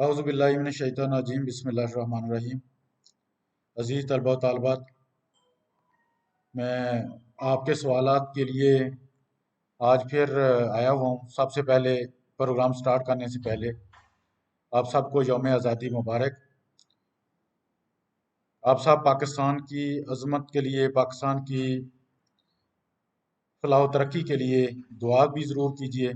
औज़ुबिल्लाहि मिनश्शैतानिर्रजीम बिस्मिल्लाहिर्रहमानिर्रहीम। अज़ीज़ तलबा व तालिबात, मैं आपके सवालात के लिए आज फिर आया हुआ हूँ। सबसे पहले प्रोग्राम स्टार्ट करने से पहले आप सबको यौम आज़ादी मुबारक। आप सब पाकिस्तान की अज़मत के लिए, पाकिस्तान की फलाह व तरक्की के लिए दुआ भी ज़रूर कीजिए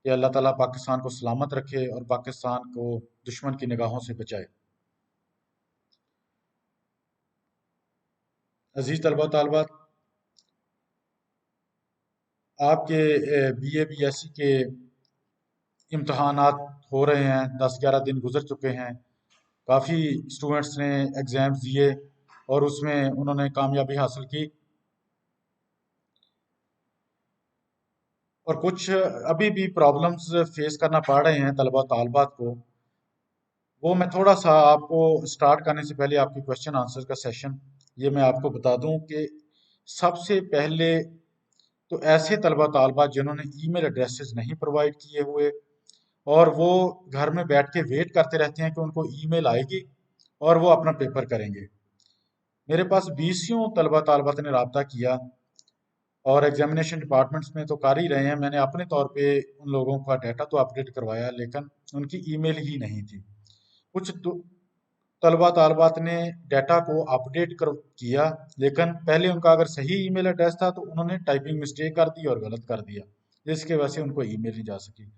कि अल्लाह ताला पाकिस्तान को सलामत रखे और पाकिस्तान को दुश्मन की निगाहों से बचाए। अज़ीज़ तलबा व तालिबात, आपके BA BSc के इम्तहानात हो रहे हैं। 10-11 दिन गुजर चुके हैं। काफ़ी स्टूडेंट्स ने एग्ज़ाम्स दिए और उसमें उन्होंने कामयाबी हासिल की, और कुछ अभी भी प्रॉब्लम्स फेस करना पड़ रहे हैं तलबा तालबात को। वो मैं थोड़ा सा आपको स्टार्ट करने से पहले आपकी क्वेश्चन आंसर का सेशन ये मैं आपको बता दूं कि सबसे पहले तो ऐसे तलबा तालबात जिन्होंने ईमेल एड्रेसेस नहीं प्रोवाइड किए हुए और वो घर में बैठ के वेट करते रहते हैं कि उनको ईमेल आएगी और वो अपना पेपर करेंगे। मेरे पास बीसियों तलबा तालबात ने रब्ता किया और एग्जामिनेशन डिपार्टमेंट्स में तो कर ही रहे हैं। मैंने अपने तौर पे उन लोगों का डाटा तो अपडेट करवाया, लेकिन उनकी ईमेल ही नहीं थी। कुछ तो तलबा तालबात ने डाटा को अपडेट कर किया, लेकिन पहले उनका अगर सही ईमेल एड्रेस था तो उन्होंने टाइपिंग मिस्टेक कर दी और गलत कर दिया, जिसकी वजह से उनको ईमेल नहीं जा सकी।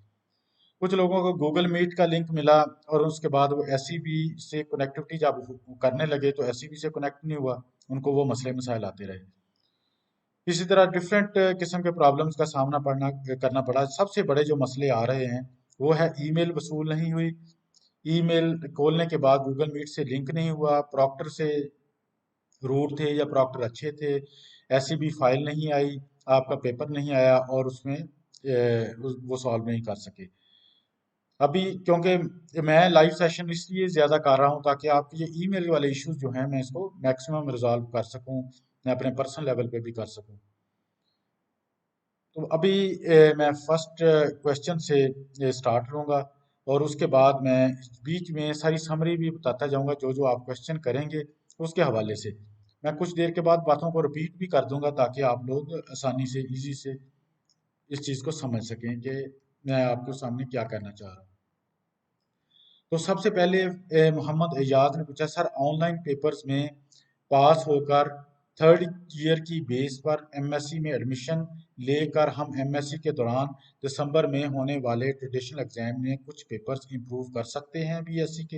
कुछ लोगों को गूगल मीट का लिंक मिला और उसके बाद वो एसईबी से कनेक्टिविटी जब करने लगे तो एसईबी से कनेक्ट नहीं हुआ, उनको वो मसले मसाइल आते रहे। इसी तरह डिफरेंट किस्म के प्रॉब्लम्स का सामना करना पड़ा। सबसे बड़े जो मसले आ रहे हैं वो है ईमेल वसूल नहीं हुई, ईमेल खोलने के बाद गूगल मीट से लिंक नहीं हुआ, प्रॉक्टर से रूट थे या प्रॉक्टर अच्छे थे, एसईबी फाइल नहीं आई, आपका पेपर नहीं आया और उसमें वो सॉल्व नहीं कर सके। अभी क्योंकि मैं लाइव सेशन इसलिए ज़्यादा कर रहा हूँ ताकि आपके ये ईमेल वाले इश्यूज जो हैं मैं इसको मैक्सिमम रिजॉल्व कर सकूँ, मैं अपने पर्सनल लेवल पे भी कर सकूँ। तो अभी मैं फर्स्ट क्वेश्चन से स्टार्ट करूँगा और उसके बाद मैं बीच में सारी समरी भी बताता जाऊँगा जो जो आप क्वेश्चन करेंगे उसके हवाले से। मैं कुछ देर के बाद बातों को रिपीट भी कर दूंगा ताकि आप लोग आसानी से इजी से इस चीज़ को समझ सकें कि मैं आपके सामने क्या कहना चाह रहा हूँ। तो सबसे पहले मोहम्मद एजाज ने पूछा, सर ऑनलाइन पेपर्स में पास होकर थर्ड ईयर की बेस पर एमएससी में एडमिशन लेकर हम एमएससी के दौरान दिसंबर में होने वाले ट्रेडिशनल एग्जाम में कुछ पेपर्स इंप्रूव कर सकते हैं बीएससी के।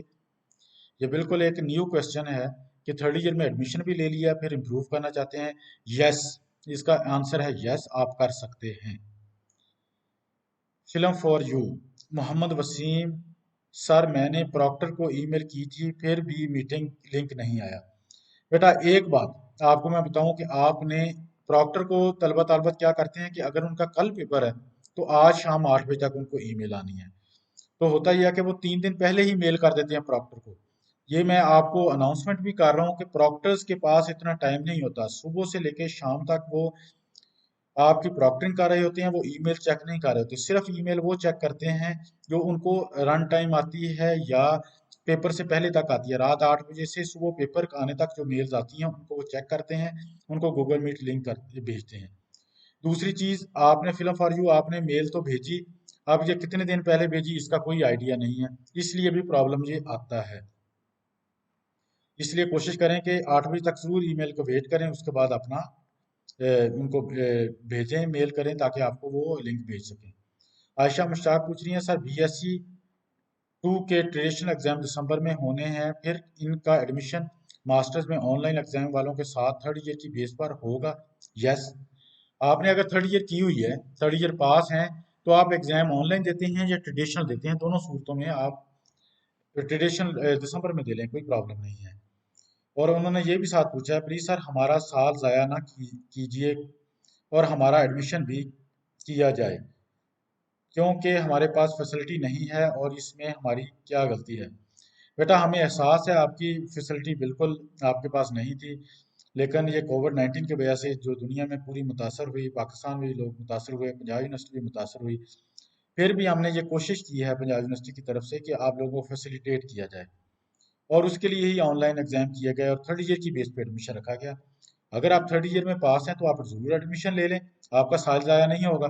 ये बिल्कुल एक न्यू क्वेश्चन है कि थर्ड ईयर में एडमिशन भी ले लिया फिर इंप्रूव करना चाहते हैं। यस, इसका आंसर है यस, आप कर सकते हैं। Film for you, Mohammed Wasim, sir मैंने प्रॉक्टर को ईमेल की थी फिर भी मीटिंग लिंक नहीं आया। बेटा एक बात आपको मैं बताऊं कि आपने प्रॉक्टर को तलबा तलबत क्या करते हैं कि अगर उनका कल पेपर है तो आज शाम 8 बजे तक उनको ईमेल आनी है। तो होता यह है कि वो 3 दिन पहले ही मेल कर देते हैं प्रॉक्टर को। ये मैं आपको अनाउंसमेंट भी कर रहा हूँ कि प्रॉक्टर्स के पास इतना टाइम नहीं होता, सुबह से लेकर शाम तक वो आपकी प्रॉक्टरिंग कर रहे होते हैं, वो ईमेल चेक नहीं कर रहे होते। सिर्फ ईमेल वो चेक करते हैं जो उनको रन टाइम आती है या पेपर से पहले तक आती है। रात 8 बजे से सुबह पेपर आने तक जो मेल्स आती हैं उनको वो चेक करते हैं, उनको गूगल मीट लिंक कर भेजते हैं। दूसरी चीज, आपने फिल्म फॉर यू आपने मेल तो भेजी, अब ये कितने दिन पहले भेजी इसका कोई आइडिया नहीं है, इसलिए भी प्रॉब्लम ये आता है। इसलिए कोशिश करें कि 8 बजे तक जरूर ईमेल को वेट करें, उसके बाद अपना उनको भेजें, मेल करें ताकि आपको वो लिंक भेज सकें। आयशा मुश्ताक पूछ रही हैं, सर बीएससी 2 के ट्रेडिशनल एग्जाम दिसंबर में होने हैं, फिर इनका एडमिशन मास्टर्स में ऑनलाइन एग्जाम वालों के साथ थर्ड ईयर की बेस पर होगा? यस, आपने अगर थर्ड ईयर की हुई है, थर्ड ईयर पास हैं, तो आप एग्जाम ऑनलाइन देते हैं या ट्रेडिशनल देते हैं, दोनों सूरतों में आप ट्रेडिशनल दिसंबर में दे लें, कोई प्रॉब्लम नहीं है। और उन्होंने ये भी साथ पूछा है, प्लीज सर हमारा साल ज़ाया ना कीजिए और हमारा एडमिशन भी किया जाए क्योंकि हमारे पास फैसिलिटी नहीं है और इसमें हमारी क्या गलती है? बेटा हमें एहसास है आपकी फैसिलिटी बिल्कुल आपके पास नहीं थी, लेकिन ये कोविड-19 की वजह से जो दुनिया में पूरी मुतासर हुई, पाकिस्तान में भी लोग मुतासर हुए, पंजाब यूनिवर्सिटी भी मुतासर हुई, फिर भी हमने ये कोशिश की है पंजाब यूनिवर्सिटी की तरफ से कि आप लोगों को फैसिलिटेट किया जाए, और उसके लिए ही ऑनलाइन एग्जाम किया गया और थर्ड ईयर की बेस पे एडमिशन रखा गया। अगर आप थर्ड ईयर में पास हैं तो आप ज़रूर एडमिशन ले लें, आपका साल ज़ाया नहीं होगा।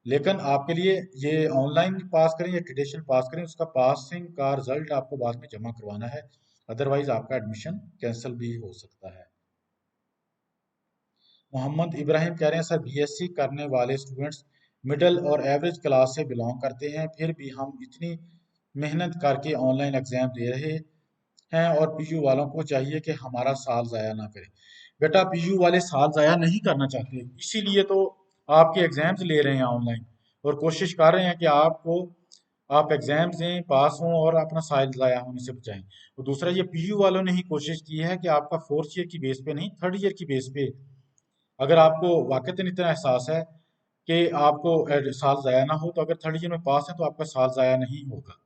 लेकिन आपके लिए ये ऑनलाइन पास करें या ट्रेडिशनल पास करें, उसका पासिंग का रिजल्ट आपको बाद में जमा करवाना है, अदरवाइज आपका एडमिशन कैंसिल भी हो सकता है। मोहम्मद इब्राहिम कह रहे हैं सर, बीएससी करने वाले स्टूडेंट्स मिडिल और एवरेज क्लास से बिलोंग करते हैं, फिर भी हम इतनी मेहनत करके ऑनलाइन एग्जाम दे रहे हैं और पीयू वालों को चाहिए कि हमारा साल ज़ाया ना करें। बेटा, पीयू वाले साल ज़ाया नहीं करना चाहते, इसीलिए तो आपके एग्जाम्स ले रहे हैं ऑनलाइन और कोशिश कर रहे हैं कि आप एग्जाम्स दें, पास हों और अपना साल ज़ाया होने से बचाएं। और दूसरा, ये पीयू वालों ने ही कोशिश की है कि आपका फोर्थ ईयर की बेस पे नहीं, थर्ड ईयर की बेस पे, अगर आपको वाकईतन इतना एहसास है कि आपको साल ज़ाया ना हो, तो अगर थर्ड ईयर में पास है तो आपका साल ज़ाया नहीं होगा।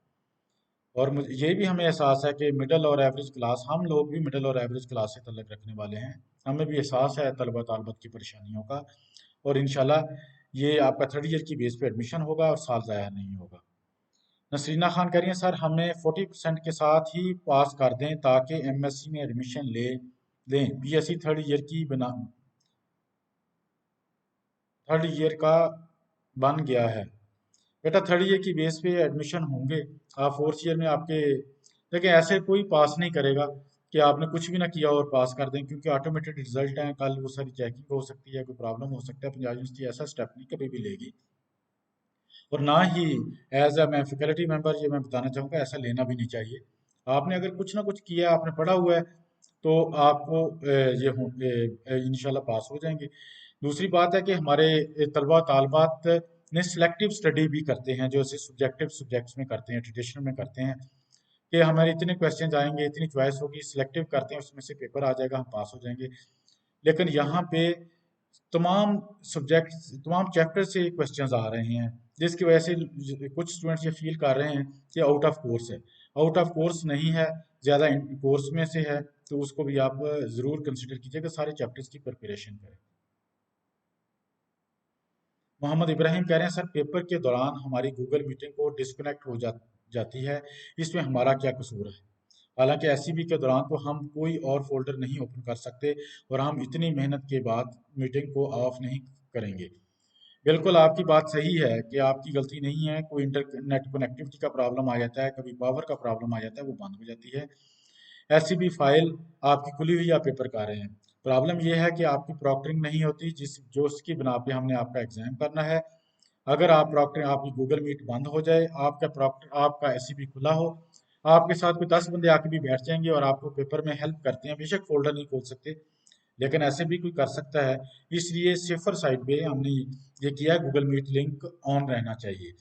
और मुझे ये भी हमें एहसास है कि मिडिल और एवरेज क्लास, हम लोग भी मिडिल और एवरेज क्लास से तल्लुक़ रखने वाले हैं, हमें भी एहसास है तलबा तालबत की परेशानियों का, और इंशाल्लाह ये आपका थर्ड ईयर की बेस पे एडमिशन होगा और साल ज़ाया नहीं होगा। नसरीना खान कह रही हैं सर, हमें 40% के साथ ही पास कर दें ताकि एमएससी में एडमिशन ले लें, बीएससी थर्ड ईयर का बन गया है। बेटा, थर्ड ईयर की बेस पे एडमिशन होंगे, आप फोर्थ ईयर में आपके, देखिए ऐसे कोई पास नहीं करेगा कि आपने कुछ भी ना किया और पास कर दें, क्योंकि ऑटोमेटेड रिजल्ट है, कल वो सारी चेकिंग हो सकती है, कोई प्रॉब्लम हो सकता है। पंजाब यूनिवर्सिटी ऐसा स्टेप नहीं कभी भी लेगी, और ना ही एज अ मैं फैकल्टी मेंबर ये मैं बताना चाहूँगा, ऐसा लेना भी नहीं चाहिए। आपने अगर कुछ ना कुछ किया, आपने पढ़ा हुआ है, तो आपको इंशाल्लाह पास हो जाएंगे। दूसरी बात है कि हमारे तलबा तालबात ने सिलेक्टिव स्टडी भी करते हैं, जो ऐसे सब्जेक्टिव सब्जेक्ट्स में करते हैं, ट्रेडिशनल में करते हैं, कि हमारे इतने क्वेश्चन आएंगे, इतनी चॉइस होगी, सिलेक्टिव करते हैं, उसमें से पेपर आ जाएगा, हम पास हो जाएंगे। लेकिन यहाँ पे तमाम सब्जेक्ट, तमाम चैप्टर से क्वेश्चंस आ रहे हैं, जिसकी वजह से कुछ स्टूडेंट्स ये फील कर रहे हैं कि आउट ऑफ कोर्स है। आउट ऑफ कोर्स नहीं है, ज़्यादा कोर्स में से है, तो उसको भी आप ज़रूर कंसिडर कीजिएगा, सारे चैप्टर्स की प्रिपरेशन करें। मोहम्मद इब्राहिम कह रहे हैं सर, पेपर के दौरान हमारी गूगल मीटिंग को डिस्कनेक्ट हो जाती है, इसमें हमारा क्या कसूर है? हालांकि एसईबी के दौरान तो हम कोई और फोल्डर नहीं ओपन कर सकते, और हम इतनी मेहनत के बाद मीटिंग को ऑफ नहीं करेंगे। बिल्कुल आपकी बात सही है कि आपकी गलती नहीं है, कोई इंटरनेट कनेक्टिविटी का प्रॉब्लम आ जाता है, कभी पावर का प्रॉब्लम आ जाता है, वो बंद हो जाती है। एससीबी फाइल आपकी खुली हुई, आप पेपर कर रहे हैं। प्रॉब्लम यह है कि आपकी प्रॉक्टरिंग नहीं होती, जो उसकी बिना पे हमने आपका एग्जाम करना है। अगर आप प्रॉक्टर, आपकी गूगल मीट बंद हो जाए, आपका प्रॉक्टर, आपका एससीबी खुला हो, आपके साथ कोई 10 बंदे आके भी बैठ जाएंगे और आपको पेपर में हेल्प करते हैं, बेशक फोल्डर नहीं खोल सकते, लेकिन ऐसे भी कोई कर सकता है। इसलिए सेफर साइड पे हमने ये किया है, गूगल मीट लिंक ऑन रहना चाहिए।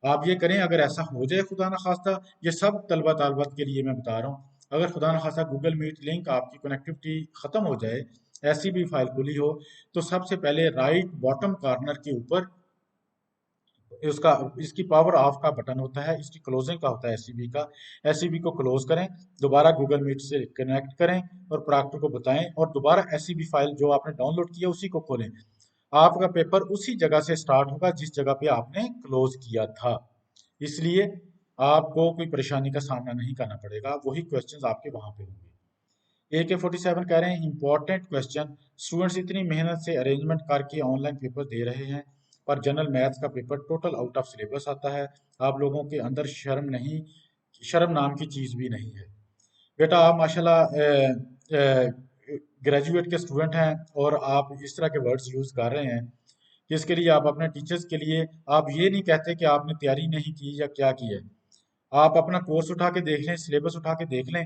आप ये करें, अगर ऐसा हो जाए खुदा ना खास्ता, ये सब तलबा तालबात के लिए मैं बता रहा हूँ, अगर खुदा ना खास्ता गूगल मीट लिंक आपकी कनेक्टिविटी ख़त्म हो जाए, ऐसी भी फाइल खुली हो, तो सबसे पहले राइट बॉटम कॉर्नर के ऊपर उसका, इसकी पावर ऑफ का बटन होता है, इसकी क्लोजिंग का होता है एससीबी का, एससीबी को क्लोज करें, दोबारा गूगल मीट से कनेक्ट करें और प्रॉक्टर को बताएं, और दोबारा एससीबी फाइल जो आपने डाउनलोड किया उसी को खोलें। आपका पेपर उसी जगह से स्टार्ट होगा जिस जगह पे आपने क्लोज किया था, इसलिए आपको कोई परेशानी का सामना नहीं करना पड़ेगा, वही क्वेश्चंस आपके वहां पे होंगे। AK47 कह रहे हैं इंपॉर्टेंट क्वेश्चन, स्टूडेंट्स इतनी मेहनत से अरेंजमेंट करके ऑनलाइन पेपर दे रहे हैं, पर जनरल मैथ्स का paper total out of syllabus आता है, आप लोगों के अंदर शर्म नहीं, शर्म नाम की चीज़ भी नहीं है। बेटा, आप माशाल्लाह ग्रेजुएट के स्टूडेंट हैं और आप इस तरह के वर्ड्स यूज़ कर रहे हैं, जिसके लिए आप अपने टीचर्स के लिए, आप ये नहीं कहते कि आपने तैयारी नहीं की या क्या की है। आप अपना कोर्स उठा के देख लें, सिलेबस उठा के देख लें,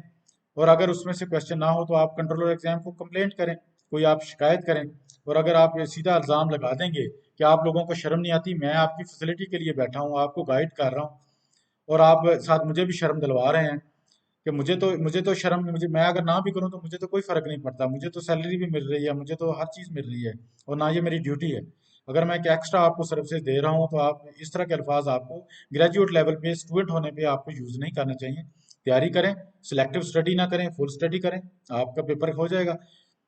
और अगर उसमें से क्वेश्चन ना हो तो आप कंट्रोलर एग्जाम को कंप्लेंट करें, कोई आप शिकायत करें। और अगर आप ये सीधा इल्ज़ाम लगा देंगे कि आप लोगों को शर्म नहीं आती, मैं आपकी फैसिलिटी के लिए बैठा हूँ, आपको गाइड कर रहा हूँ, और आप साथ मुझे भी शर्म दिलवा रहे हैं कि मुझे तो शर्म, मुझे, मैं अगर ना भी करूँ तो मुझे तो कोई फर्क नहीं पड़ता, मुझे तो सैलरी भी मिल रही है, मुझे तो हर चीज़ मिल रही है, और ना ये मेरी ड्यूटी है। अगर मैं एक एक्स्ट्रा आपको सर्विसेज दे रहा हूँ, तो आप इस तरह के अल्फाज आपको ग्रेजुएट लेवल पे स्टूडेंट होने पे आपको यूज़ नहीं करना चाहिए। तैयारी करें, सिलेक्टिव स्टडी ना करें, फुल स्टडी करें, आपका पेपर हो जाएगा।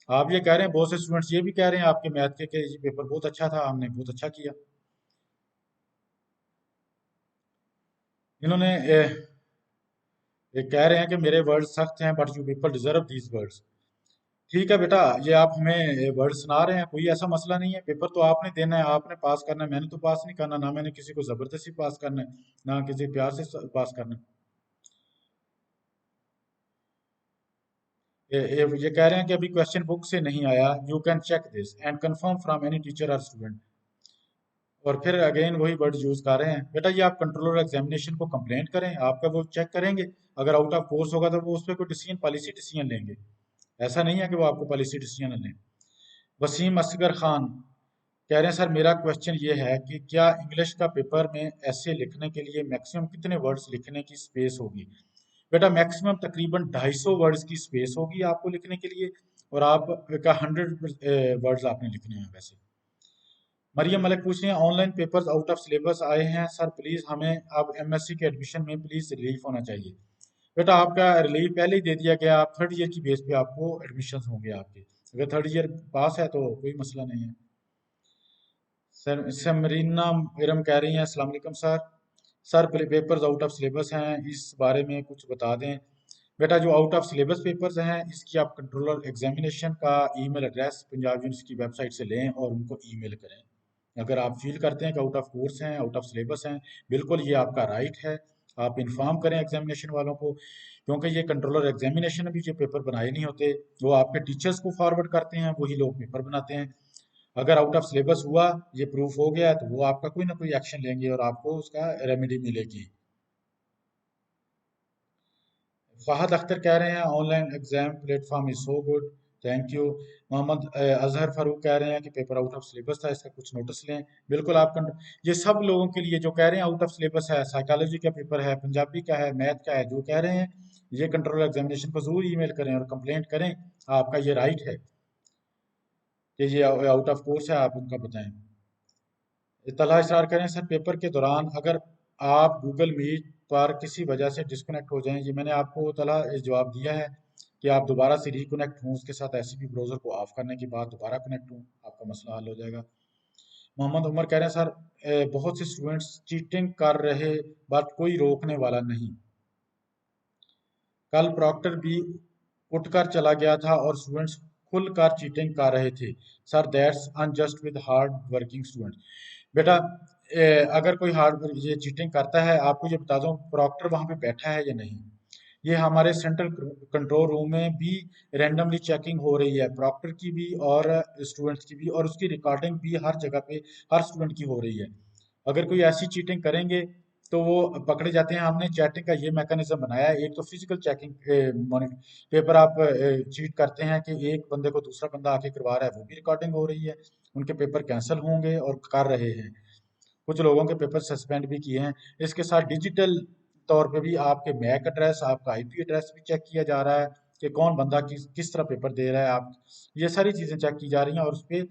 आप ये कह रहे हैं, बहुत से स्टूडेंट्स ये भी कह रहे हैं आपके मैथ के कि ये पेपर बहुत अच्छा था, हमने बहुत अच्छा किया। इन्होंने ये कह रहे हैं कि मेरे वर्ड सख्त हैं but you people deserve these words. ठीक है बेटा, ये आप हमें वर्ड सुना रहे हैं, कोई ऐसा मसला नहीं है। पेपर तो आपने देना है, आपने पास करना है, मैंने तो पास नहीं करना, ना मैंने किसी को जबरदस्ती पास करना है, ना किसी प्यार से पास करना है। ये कह रहे हैं कि अभी क्वेश्चन बुक से नहीं आया, you can check this and confirm from any teacher और स्टूडेंट। और फिर अगेन वही वर्ड यूज कर रहे हैं। बेटा ये आप कंट्रोलर एग्जामिनेशन को कंप्लेंट करें, आपका वो चेक करेंगे, अगर आउट ऑफ कोर्स होगा तो वो उस पर कोई डिसीजन, पॉलिसी डिसीजन लेंगे। ऐसा नहीं है कि वो आपको पॉलिसी डिसीजन लें। वसीम असगर खान कह रहे हैं सर मेरा क्वेश्चन ये है कि क्या इंग्लिश का पेपर में ऐसे लिखने के लिए मैक्सिमम कितने वर्ड्स लिखने की स्पेस होगी? बेटा मैक्सिमम तकरीबन 250 वर्ड्स की स्पेस होगी आपको लिखने के लिए, और आप का 100 वर्ड्स आपने लिखने हैं वैसे। मरियम मलिक पूछ रही हैं online papers out of syllabus आए हैं सर, प्लीज हमें अब एमएससी के एडमिशन में प्लीज रिलीफ होना चाहिए। बेटा आपका रिलीफ पहले ही दे दिया गया, आप थर्ड ईयर की बेस पे आपको एडमिशन होंगे आपके, अगर थर्ड ईयर पास है तो कोई मसला नहीं है। सर समरीना इरम कह रही हैं अस्सलाम वालेकुम sir, sir papers out of syllabus हैं, इस बारे में कुछ बता दें। बेटा जो आउट ऑफ सिलेबस पेपर्स हैं इसकी आप कंट्रोलर एग्जामिनेशन का ईमेल एड्रेस पंजाब यूनिवर्सिटी की वेबसाइट से लें और उनको ईमेल करें। अगर आप फील करते हैं कि आउट ऑफ कोर्स हैं, आउट ऑफ सिलेबस हैं, बिल्कुल ये आपका राइट है, आप इन्फॉर्म करें एग्जामिनेशन वालों को, क्योंकि ये कंट्रोलर एग्जामिनेशन भी जो पेपर बनाए नहीं होते, वो आपके टीचर्स को फॉरवर्ड करते हैं, वही लोग पेपर बनाते हैं। अगर आउट ऑफ सिलेबस हुआ, ये प्रूफ हो गया, तो वो आपका कोई ना कोई एक्शन लेंगे और आपको उसका रेमेडी मिलेगी। फहद अख्तर कह रहे हैं online exam platform is so good, thank you. Mohammed Azhar Farooq कह रहे हैं कि पेपर आउट ऑफ सिलेबस था, इसका कुछ नोटिस लें। बिल्कुल आप ये सब लोगों के लिए जो कह रहे हैं आउट ऑफ सिलेबस है, साइकोलॉजी का पेपर है, पंजाबी का है, मैथ का है, जो कह रहे हैं ये कंट्रोल एग्जामिनेशन को जरूर ईमेल करें और कंप्लेंट करें, आपका ये राइट है कि ये आउट ऑफ कोर्स है, आप उनका बताएं। तला इसरार करें सर पेपर के दौरान अगर आप गूगल मीट पर किसी वजह से डिस्कनेक्ट हो जाएं, ये मैंने आपको तला जवाब दिया है कि आप दोबारा से रिकनेक्ट हों, उसके साथ एससीपी ब्राउजर को ऑफ करने के बाद दोबारा कनेक्ट हों, आपका मसला हल हो जाएगा। मोहम्मद उमर कह रहे हैं सर बहुत से स्टूडेंट्स चीटिंग कर रहे बट कोई रोकने वाला नहीं, कल प्रॉक्टर भी उठकर चला गया था और स्टूडेंट्स खुलकर चीटिंग कर रहे थे, sir that's unjust with hard working student. बेटा अगर कोई हार्ड ये चीटिंग करता है, आपको ये बता दूं प्रॉक्टर वहां पे बैठा है या नहीं, ये हमारे सेंट्रल कंट्रोल रूम में भी रैंडमली चेकिंग हो रही है, प्रॉक्टर की भी और स्टूडेंट्स की भी, और उसकी रिकॉर्डिंग भी हर जगह पे हर स्टूडेंट की हो रही है। अगर कोई ऐसी चीटिंग करेंगे तो वो पकड़े जाते हैं। हमने चैटिंग का ये मैकेनिज्म बनाया है, एक तो फिजिकल चेकिंग, पेपर आप चीट करते हैं कि एक बंदे को दूसरा बंदा आके करवा रहा है, वो भी रिकॉर्डिंग हो रही है, उनके पेपर कैंसिल होंगे और कर रहे हैं, कुछ लोगों के पेपर सस्पेंड भी किए हैं। इसके साथ डिजिटल तौर पे भी आपके मैक एड्रेस, आपका आईपी एड्रेस भी चेक किया जा रहा है कि कौन बंदा किस तरह पेपर दे रहा है, आप ये सारी चीज़ें चेक की जा रही हैं। और उस पे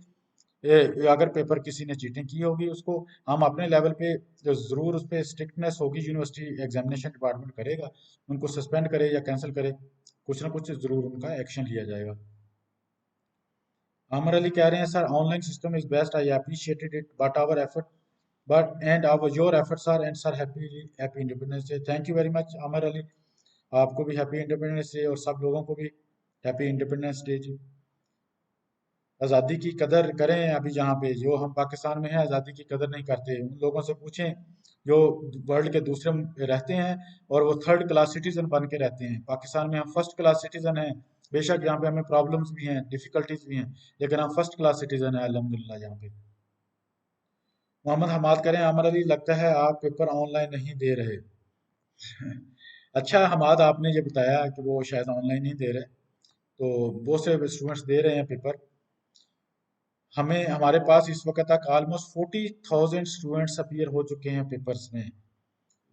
अगर पेपर किसी ने चीटिंग की होगी उसको हम अपने लेवल पे ज़रूर उस पर स्ट्रिक्टनेस होगी, यूनिवर्सिटी एग्जामिनेशन डिपार्टमेंट करेगा, उनको सस्पेंड करे या कैंसिल करे, कुछ ना कुछ ज़रूर उनका एक्शन लिया जाएगा। अमर अली कह रहे हैं sir online system is best, I appreciated it but our effort but and our your efforts are and sir happy happy independence day. Thank you very much Amar Ali, आपको भी हैप्पी इंडिपेंडेंस डे और सब लोगों को भी हैप्पी इंडिपेंडेंस डे जी। आज़ादी की कदर करें, अभी यहाँ पे जो हम पाकिस्तान में हैं आज़ादी की कदर नहीं करते, उन लोगों से पूछें जो वर्ल्ड के दूसरे रहते हैं और वो थर्ड क्लास सिटीजन बन के रहते हैं। पाकिस्तान में हम फर्स्ट क्लास सिटीजन हैं, बेशक यहाँ पे हमें प्रॉब्लम्स भी हैं, डिफिकल्टीज भी हैं, लेकिन हम फर्स्ट क्लास सिटीजन हैं अल्हम्दुलिल्लाह यहाँ पे। मोहम्मद हमाद करें अमर अली लगता है आप पेपर ऑनलाइन नहीं दे रहे। अच्छा हमाद, आपने ये बताया कि वो शायद ऑनलाइन नहीं दे रहे, तो बहुत से स्टूडेंट्स दे रहे हैं पेपर। हमें हमारे पास इस वक्त तक ऑलमोस्ट 40,000 स्टूडेंट्स अपीयर हो चुके हैं पेपर्स में,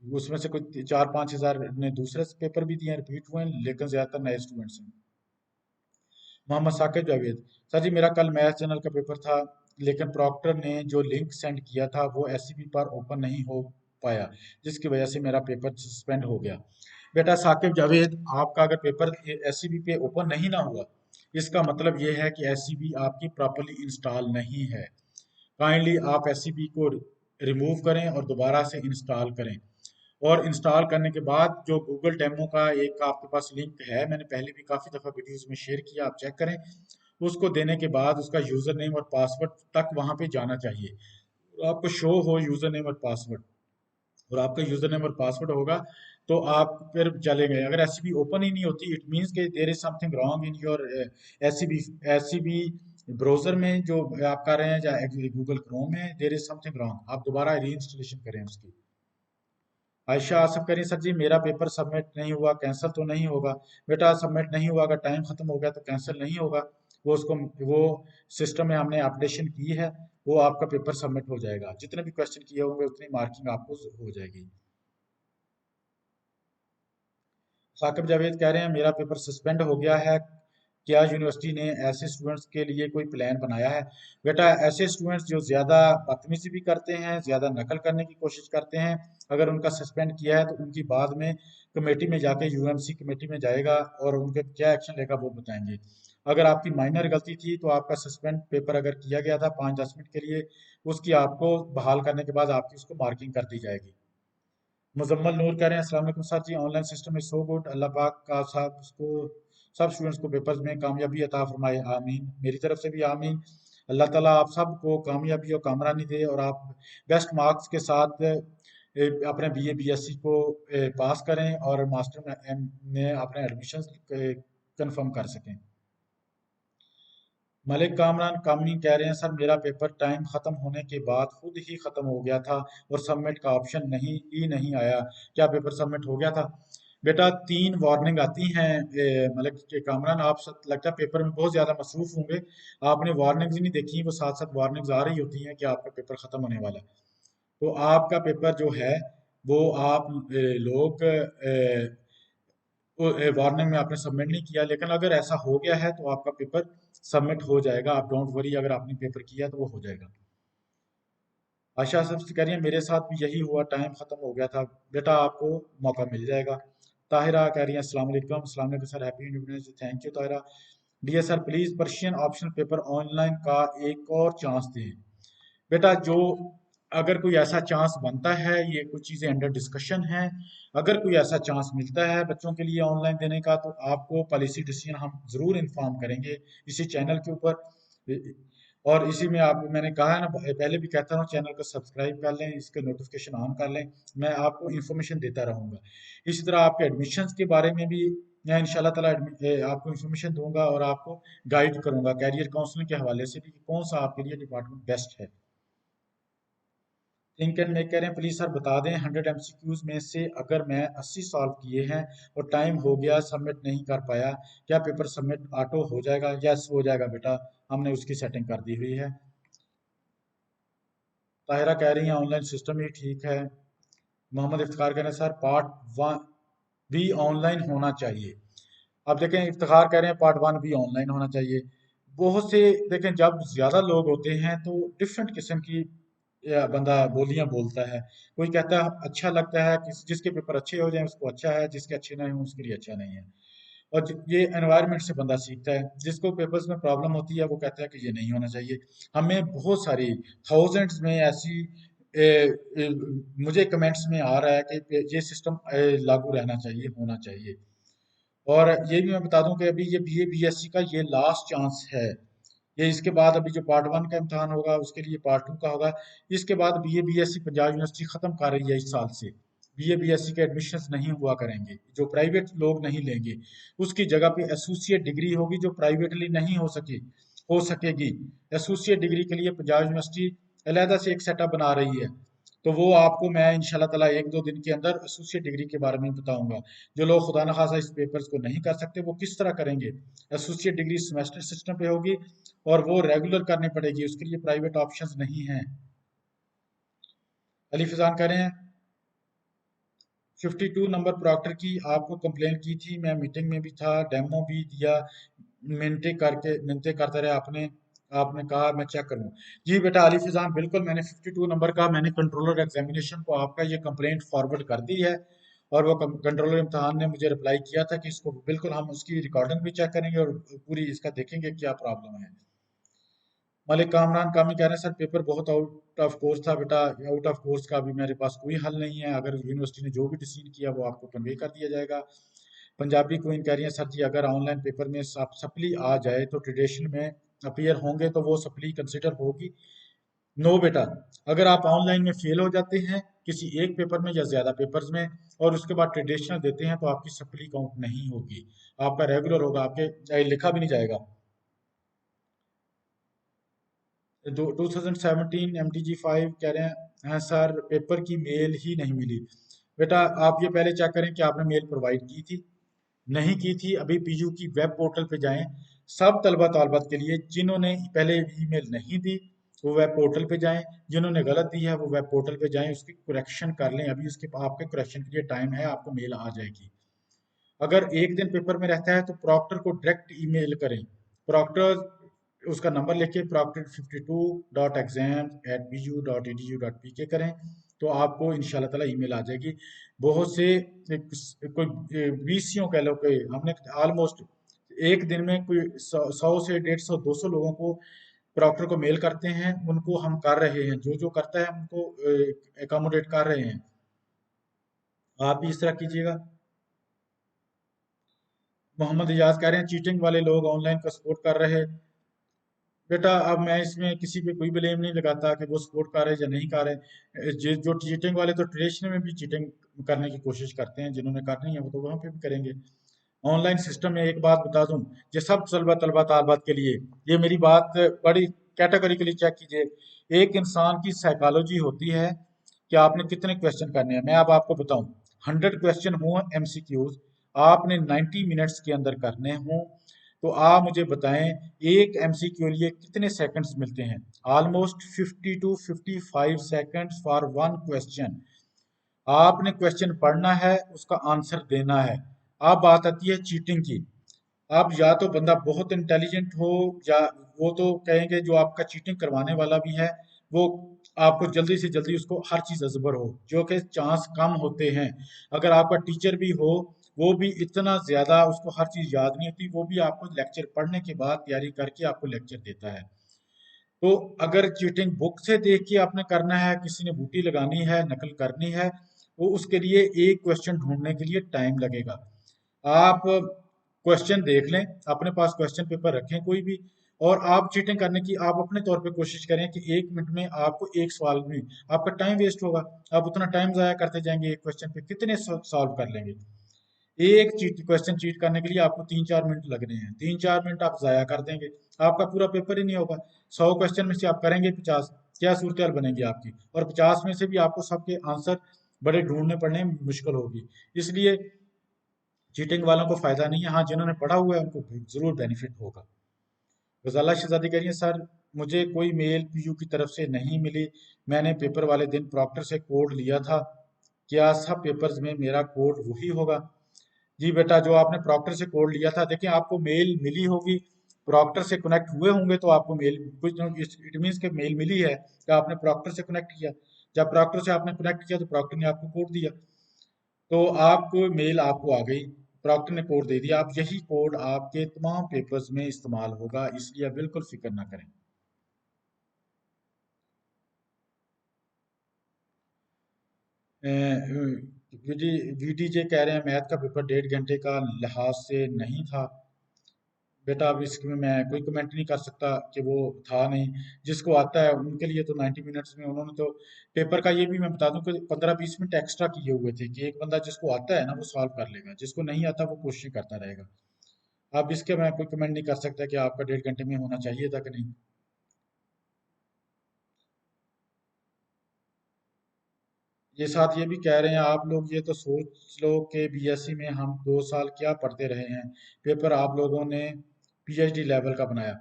उसमें से कुछ 4-5 हज़ार ने दूसरे पेपर भी दिए हैं, रिपीट हुए हैं, लेकिन ज्यादातर नए स्टूडेंट्स हैं। मोहम्मद साकिब जावेद, सर जी मेरा कल मैथ जनरल का पेपर था, लेकिन प्रॉक्टर ने जो लिंक सेंड किया था वो एससीबी पर ओपन नहीं हो पाया, जिसकी वजह से मेरा पेपर सस्पेंड हो गया। बेटा साकिब जावेद, आपका अगर पेपर एससीबी पे ओपन नहीं ना हुआ, इसका मतलब ये है कि एससीबी आपकी प्रॉपरली इंस्टॉल नहीं है। काइंडली आप एससीबी को रिमूव करें और दोबारा से इंस्टॉल करें। और इंस्टॉल करने के बाद जो गूगल डेमो का एक आपके पास लिंक है, मैंने पहले भी काफ़ी दफ़ा वीडियोस में शेयर किया, आप चेक करें। उसको देने के बाद उसका यूज़र नेम और पासवर्ड तक वहाँ पे जाना चाहिए, तो आपको शो हो यूज़र नेम और पासवर्ड, और आपका यूज़र नेम और पासवर्ड होगा तो आप फिर चले गए। अगर ऐसी भी ओपन ही नहीं होती, इट मीन्स कि there is something wrong in your ऐसी भी ब्राउज़र में जो आप कर रहे हैं, या गूगल क्रोम में, देयर इज समथिंग रॉन्ग, आप दोबारा री इंस्टॉलेशन करें उसकी। आयशा आसिफ कह रही हैं, सर जी मेरा पेपर सबमिट नहीं हुआ, कैंसिल तो नहीं होगा? बेटा सबमिट नहीं हुआ, अगर टाइम खत्म हो गया तो कैंसिल नहीं होगा। वो उसको वो सिस्टम में हमने अपडेशन की है, वो आपका पेपर सबमिट हो जाएगा, जितने भी क्वेश्चन किए होंगे उतनी मार्किंग आपको हो जाएगी। साकिब जावेद कह रहे हैं मेरा पेपर सस्पेंड हो गया है, क्या यूनिवर्सिटी ने ऐसे स्टूडेंट्स के लिए कोई प्लान बनाया है? बेटा ऐसे स्टूडेंट्स जो ज़्यादा बदतमीजी भी करते हैं, ज़्यादा नकल करने की कोशिश करते हैं, अगर उनका सस्पेंड किया है तो उनकी बाद में कमेटी में जाके यूएमसी कमेटी में जाएगा और उनके क्या एक्शन लेगा वो बताएंगे। अगर आपकी माइनर गलती थी तो आपका सस्पेंड पेपर अगर किया गया था 5-10 मिनट के लिए, उसकी आपको बहाल करने के बाद आपकी उसको मार्किंग कर दी जाएगी। मुजम्मल नूर कह रहे हैं अस्सलाम वालेकुम sir ji, online system is so good, Allah पाक का साहब उसको सब स्टूडेंट्स को पेपर्स में कामयाबी अता फरमाए, आमीन। मेरी तरफ से भी आमीन। अल्लाह ताला आप सबको कामयाबी और कामरानी दे और आप बेस्ट मार्क्स के साथ अपने बीए बीएससी को पास करें और मास्टर में अपने एडमिशन कंफर्म कर सकें। मलिक कामरान कामनी कह रहे हैं सर मेरा पेपर टाइम ख़त्म होने के बाद खुद ही ख़त्म हो गया था और सबमिट का ऑप्शन नहीं आया, क्या पेपर सबमिट हो गया था? बेटा 3 वार्निंग आती हैं। मलिक के कामरान आप लगता है पेपर में बहुत ज़्यादा मसरूफ़ होंगे, आपने वार्निंग्स ही नहीं देखी, वो साथ साथ वार्निंग्स आ रही होती हैं कि आपका पेपर ख़त्म होने वाला है। तो आपका पेपर जो है वो आप लोग वार्निंग में आपने सबमिट नहीं किया, लेकिन अगर ऐसा हो गया है तो आपका पेपर सबमिट हो जाएगा, आप डोंट वरी, अगर आपने पेपर किया तो वो हो जाएगा। आशा सबसे कह रही है मेरे साथ भी यही हुआ, टाइम खत्म हो गया था। बेटा आपको मौका मिल जाएगा। ताहिरा कह रही है अस्सलाम वालेकुम, अस्सलाम वालेकुम sir, happy independence, thank you Tahira. Dear sir please Persian optional paper online का एक और चांस दें। बेटा जो अगर कोई ऐसा चांस बनता है, ये कुछ चीज़ें अंडर डिस्कशन हैं, अगर कोई ऐसा चांस मिलता है बच्चों के लिए ऑनलाइन देने का तो आपको पॉलिसी डिसीजन हम ज़रूर इन्फॉर्म करेंगे इसी चैनल के ऊपर। और इसी में आप, मैंने कहा है ना पहले भी कहता हूँ, चैनल को सब्सक्राइब कर लें, इसके नोटिफिकेशन ऑन कर लें, मैं आपको इन्फॉर्मेशन देता रहूँगा। इसी तरह आपके एडमिशन्स के बारे में भी मैं इंशाल्लाह ताला आपको इन्फॉर्मेशन दूंगा और आपको गाइड करूंगा कैरियर काउंसलिंग के हवाले से भी कि कौन सा आपके लिए डिपार्टमेंट बेस्ट है। थिंक एंड मेक कह रहे हैं प्लीज सर बता दें 100 MCQs में से अगर मैं 80 सॉल्व किए हैं और टाइम हो गया सबमिट नहीं कर पाया, क्या पेपर सबमिट ऑटो हो जाएगा? यस हो जाएगा बेटा, हमने उसकी सेटिंग कर दी हुई है। ताहिरा कह रही है ऑनलाइन सिस्टम ही ठीक है। मोहम्मद इफ्तिखार कह रहे हैं सर पार्ट 1 भी ऑनलाइन होना चाहिए। अब देखें इफ्तिखार कह रहे हैं पार्ट 1 भी ऑनलाइन होना चाहिए। बहुत से देखें जब ज्यादा लोग होते हैं तो डिफरेंट किस्म की बंदा बोलियां बोलता है। कोई कहता है अच्छा लगता है कि जिसके पेपर अच्छे हो जाएं उसको अच्छा है, जिसके अच्छे नहीं हो उसके लिए अच्छा नहीं है। और ये एनवायरनमेंट से बंदा सीखता है, जिसको पेपर्स में प्रॉब्लम होती है वो कहता है कि ये नहीं होना चाहिए। हमें बहुत सारी थाउजेंड्स में ऐसी मुझे कमेंट्स में आ रहा है कि ये सिस्टम लागू रहना चाहिए, होना चाहिए। और ये भी मैं बता दूं कि अभी ये बीए बीएससी का ये लास्ट चांस है। ये इसके बाद अभी जो पार्ट 1 का इम्तहान होगा उसके लिए पार्ट 2 का होगा। इसके बाद बीए बीएससी पंजाब यूनिवर्सिटी खत्म कर रही है इस साल से, बीए बीएससी के एडमिशन्स नहीं हुआ करेंगे, जो प्राइवेट लोग नहीं लेंगे। उसकी जगह पे एसोसिएट डिग्री होगी जो प्राइवेटली नहीं हो सकेगी। एसोसिएट डिग्री के लिए पंजाब यूनिवर्सिटी अलहदा से एक सेटअप बना रही है, तो वो आपको मैं इंशाल्लाह ताला 1-2 दिन के अंदर एसोसिएट डिग्री के बारे में बताऊंगा। जो लोग खुदा न खासा इस पेपर्स को नहीं कर सकते वो किस तरह करेंगे। एसोसिएट डिग्री सेमेस्टर सिस्टम पे होगी और वो रेगुलर करनी पड़ेगी, उसके लिए प्राइवेट ऑप्शंस नहीं हैं। अली फजान कह रहे हैं 52 नंबर प्रॉक्टर की आपको कंप्लेन की थी, मैं मीटिंग में भी था, डेमो भी दिया, मिनते करते रहे आपने, आपने कहा मैं चेक करूँ। जी बेटा अली फजान बिल्कुल, मैंने 52 नंबर का मैंने कंट्रोलर एग्जामिनेशन को आपका ये कंप्लेंट फॉरवर्ड कर दी है और वो कंट्रोलर इम्तहान ने मुझे रिप्लाई किया था कि इसको बिल्कुल हम उसकी रिकॉर्डिंग भी चेक करेंगे और पूरी इसका देखेंगे क्या प्रॉब्लम है। मलिक कामरान कामी कह रहे हैं सर पेपर बहुत आउट ऑफ कोर्स था बेटा, आउट ऑफ कोर्स का अभी मेरे पास कोई हल नहीं है। अगर यूनिवर्सिटी ने जो भी डिसीजन किया वो आपको कन्वे कर दिया जाएगा। पंजाबी क्वीन कह रही है सर जी अगर ऑनलाइन पेपर में सप्ली आ जाए तो ट्रेडिशन में अपीयर होंगे तो वो सप्ली कंसिडर होगी? नो बेटा, अगर आप ऑनलाइन में फेल हो जाते हैं किसी एक पेपर में या ज्यादा पेपर्स में और उसके बाद ट्रेडिशनल देते हैं तो आपकी सप्ली काउंट नहीं होगी, आपका रेगुलर होगा, आपके लिखा भी नहीं जाएगा। 2017 MTG5 कह रहे हैं सर पेपर की मेल ही नहीं मिली। बेटा आप ये पहले चेक करें कि आपने मेल प्रोवाइड की थी, नहीं की थी अभी पीयू की वेब पोर्टल पे जाएं। सब तलबा तालबात के लिए जिन्होंने पहले ईमेल नहीं दी वो वेब पोर्टल पे जाएं, जिन्होंने गलत दी है वो वेब पोर्टल पे जाएं, उसकी करेक्शन कर लें। अभी उसके आपके करेक्शन के लिए टाइम है, आपको मेल आ जाएगी। अगर एक दिन पेपर में रहता है तो प्रॉक्टर को डायरेक्ट ईमेल करें। प्रॉक्टर उसका नंबर लेके proctor52.exams@bu.edu.pk करें तो आपको इंशाल्लाह ताला ईमेल आ जाएगी। बहुत से कोई बीसियों कह लो कि हमने ऑलमोस्ट एक दिन में कोई 100 से 150 200 लोगों को प्रॉक्टर को मेल करते हैं, उनको हम कर रहे हैं, जो जो करता है उनको एकोमोडेट कर रहे हैं। आप भी इस तरह कीजिएगा। मोहम्मद इजाज कह रहे हैं चीटिंग वाले लोग ऑनलाइन का सपोर्ट कर रहे हैं। बेटा अब मैं इसमें किसी पे कोई ब्लेम नहीं लगाता कि वो सपोर्ट कर रहे हैं या नहीं कर रहे। जो चीटिंग वाले तो ट्रेडिशनल में भी चीटिंग करने की कोशिश करते हैं, जिन्होंने करनी है वो तो वहां पे भी करेंगे। ऑनलाइन सिस्टम में एक बात बता दूं, ये सब तलबा तलबा तालबात के लिए, ये मेरी बात बड़ी कैटेगोरिकली चेक कीजिए। एक इंसान की साइकोलॉजी होती है कि आपने कितने क्वेश्चन करने हैं। मैं अब आपको बताऊं, 100 क्वेश्चन हुए MCQs, आपने 90 मिनट्स के अंदर करने हों तो आप मुझे बताएं एक MCQ के लिए कितने सेकंड्स मिलते हैं? Almost 50 to 55 seconds for one question. आपने क्वेश्चन पढ़ना है, उसका आंसर देना है। अब बात आती है चीटिंग की। अब या तो बंदा बहुत इंटेलिजेंट हो या वो तो कहेंगे जो आपका चीटिंग करवाने वाला भी है वो आपको जल्दी से जल्दी उसको हर चीज अजबर हो, जो कि चांस कम होते हैं। अगर आपका टीचर भी हो वो भी इतना ज्यादा उसको हर चीज याद नहीं होती, वो भी आपको लेक्चर पढ़ने के बाद तैयारी करके आपको लेक्चर देता है। तो अगर चीटिंग बुक से देख के आपने करना है, किसी ने बूटी लगानी है, नकल करनी है, वो उसके लिए एक क्वेश्चन ढूंढने के लिए टाइम लगेगा। आप क्वेश्चन देख लें, अपने पास क्वेश्चन पेपर रखें कोई भी, और आप चीटिंग करने की आप अपने तौर पे कोशिश करें कि 1 मिनट में आपको एक सवाल में आपका टाइम वेस्ट होगा। आप उतना टाइम जाया करते जाएंगे, एक क्वेश्चन पे कितने सॉल्व कर लेंगे? एक चीट क्वेश्चन चीट करने के लिए आपको 3-4 मिनट लगने हैं, 3-4 मिनट आप जाया कर देंगे, आपका पूरा पेपर ही नहीं होगा। 100 क्वेश्चन में से आप करेंगे 50, क्या सूरत बनेगी आपकी? और 50 में से भी आपको सबके आंसर बड़े ढूंढने पड़ने मुश्किल होगी। इसलिए चीटिंग वालों को फायदा नहीं है। हाँ, जिन्होंने पढ़ा हुआ है उनको जरूर बेनिफिट होगा। गजाला शहजादी कह रही है सर मुझे कोई मेल पीयू की तरफ से नहीं मिली, मैंने पेपर वाले दिन प्रॉक्टर से कोड लिया था, क्या सब पेपर्स में मेरा कोड वही होगा? जी बेटा, जो आपने प्रॉक्टर से कोड लिया था, देखिए आपको मेल मिली होगी, प्रॉक्टर से कनेक्ट हुए होंगे तो आपको मेल कुछ इट मीन्स के मेल मिली है कि आपने प्रॉक्टर से कनेक्ट किया। जब प्रॉक्टर से आपने कनेक्ट किया तो प्रॉक्टर ने आपको कोड दिया, तो आपको मेल आपको आ गई, प्रॉक्टर ने कोड दे दिया। आप यही कोड आपके तमाम पेपर्स में इस्तेमाल होगा, इसलिए आप बिल्कुल फिक्र ना करें। वीडीजे कह रहे हैं मैथ का पेपर 1.5 घंटे का लिहाज से नहीं था। बेटा अब इसमें मैं कोई कमेंट नहीं कर सकता कि वो था नहीं, जिसको आता है उनके लिए तो 90 मिनट्स में उन्होंने तो पेपर का ये भी मैं बता दूं कि 15-20 मिनट एक्स्ट्रा किए हुए थे कि एक बंदा जिसको आता है ना वो सॉल्व कर लेगा, जिसको नहीं आता वो कोशिश करता रहेगा। अब इसके मैं कोई कमेंट नहीं कर सकता कि आपका 1.5 घंटे में होना चाहिए था कि नहीं। ये साथ ये भी कह रहे हैं आप लोग, ये तो सोच लो कि बीएससी में हम 2 साल क्या पढ़ते रहे हैं, पेपर आप लोगों ने पीएचडी लेवल का बनाया।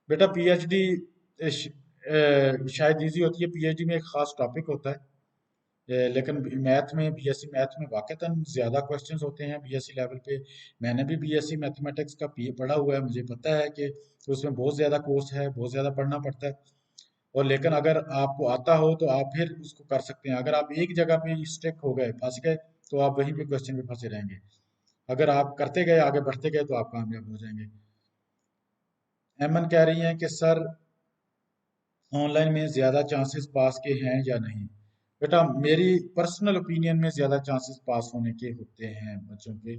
बेटा पीएचडी शायद इजी होती है, पीएचडी में एक खास टॉपिक होता है। लेकिन मैथ में बीएससी मैथ में वाकईतन ज़्यादा क्वेश्चंस होते हैं बीएससी लेवल पे। मैंने भी बीएससी मैथमेटिक्स का पी पढ़ा हुआ है, मुझे पता है कि उसमें बहुत ज़्यादा कोर्स है, बहुत ज़्यादा पढ़ना पड़ता है। और लेकिन अगर आपको आता हो तो आप फिर उसको कर सकते हैं। अगर आप एक जगह पे स्टिक हो गए, फंस गए, तो आप वहीं पे क्वेश्चन पे फंसे रहेंगे। अगर आप करते गए, आगे बढ़ते गए, तो आप कामयाब हो जाएंगे। एमन कह रही हैं कि सर ऑनलाइन में ज़्यादा चांसेस पास के हैं या नहीं? बेटा मेरी पर्सनल ओपिनियन में ज़्यादा चांसेस पास होने के होते हैं बच्चों के।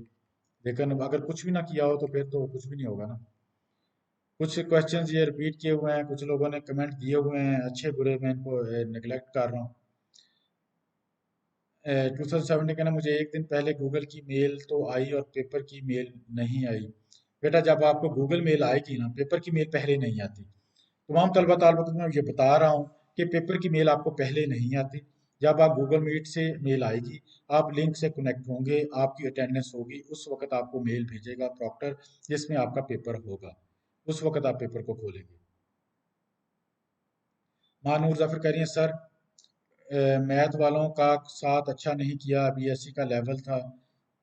लेकिन अगर कुछ भी ना किया हो तो फिर तो कुछ भी नहीं होगा ना। कुछ क्वेश्चंस ये रिपीट किए हुए हैं, कुछ लोगों ने कमेंट दिए हुए हैं, अच्छे बुरे मैं इनको नेगलेक्ट कर रहा हूँ। 2017 कहना मुझे एक दिन पहले गूगल की मेल तो आई और पेपर की मेल नहीं आई। बेटा जब आपको गूगल मेल आएगी ना, पेपर की मेल पहले नहीं आती। तमाम तलबा तालिबात को मैं ये बता रहा हूँ कि पेपर की मेल आपको पहले नहीं आती। जब आप गूगल मीट से मेल आएगी, आप लिंक से कनेक्ट होंगे, आपकी अटेंडेंस होगी, उस वक्त आपको मेल भेजेगा प्रॉक्टर, जिसमें आपका पेपर होगा। उस वक्त आप पेपर को खोलेंगे। महानूर जाफर कह रही हैं सर, मैथ वालों का साथ अच्छा नहीं किया, बीएससी का लेवल था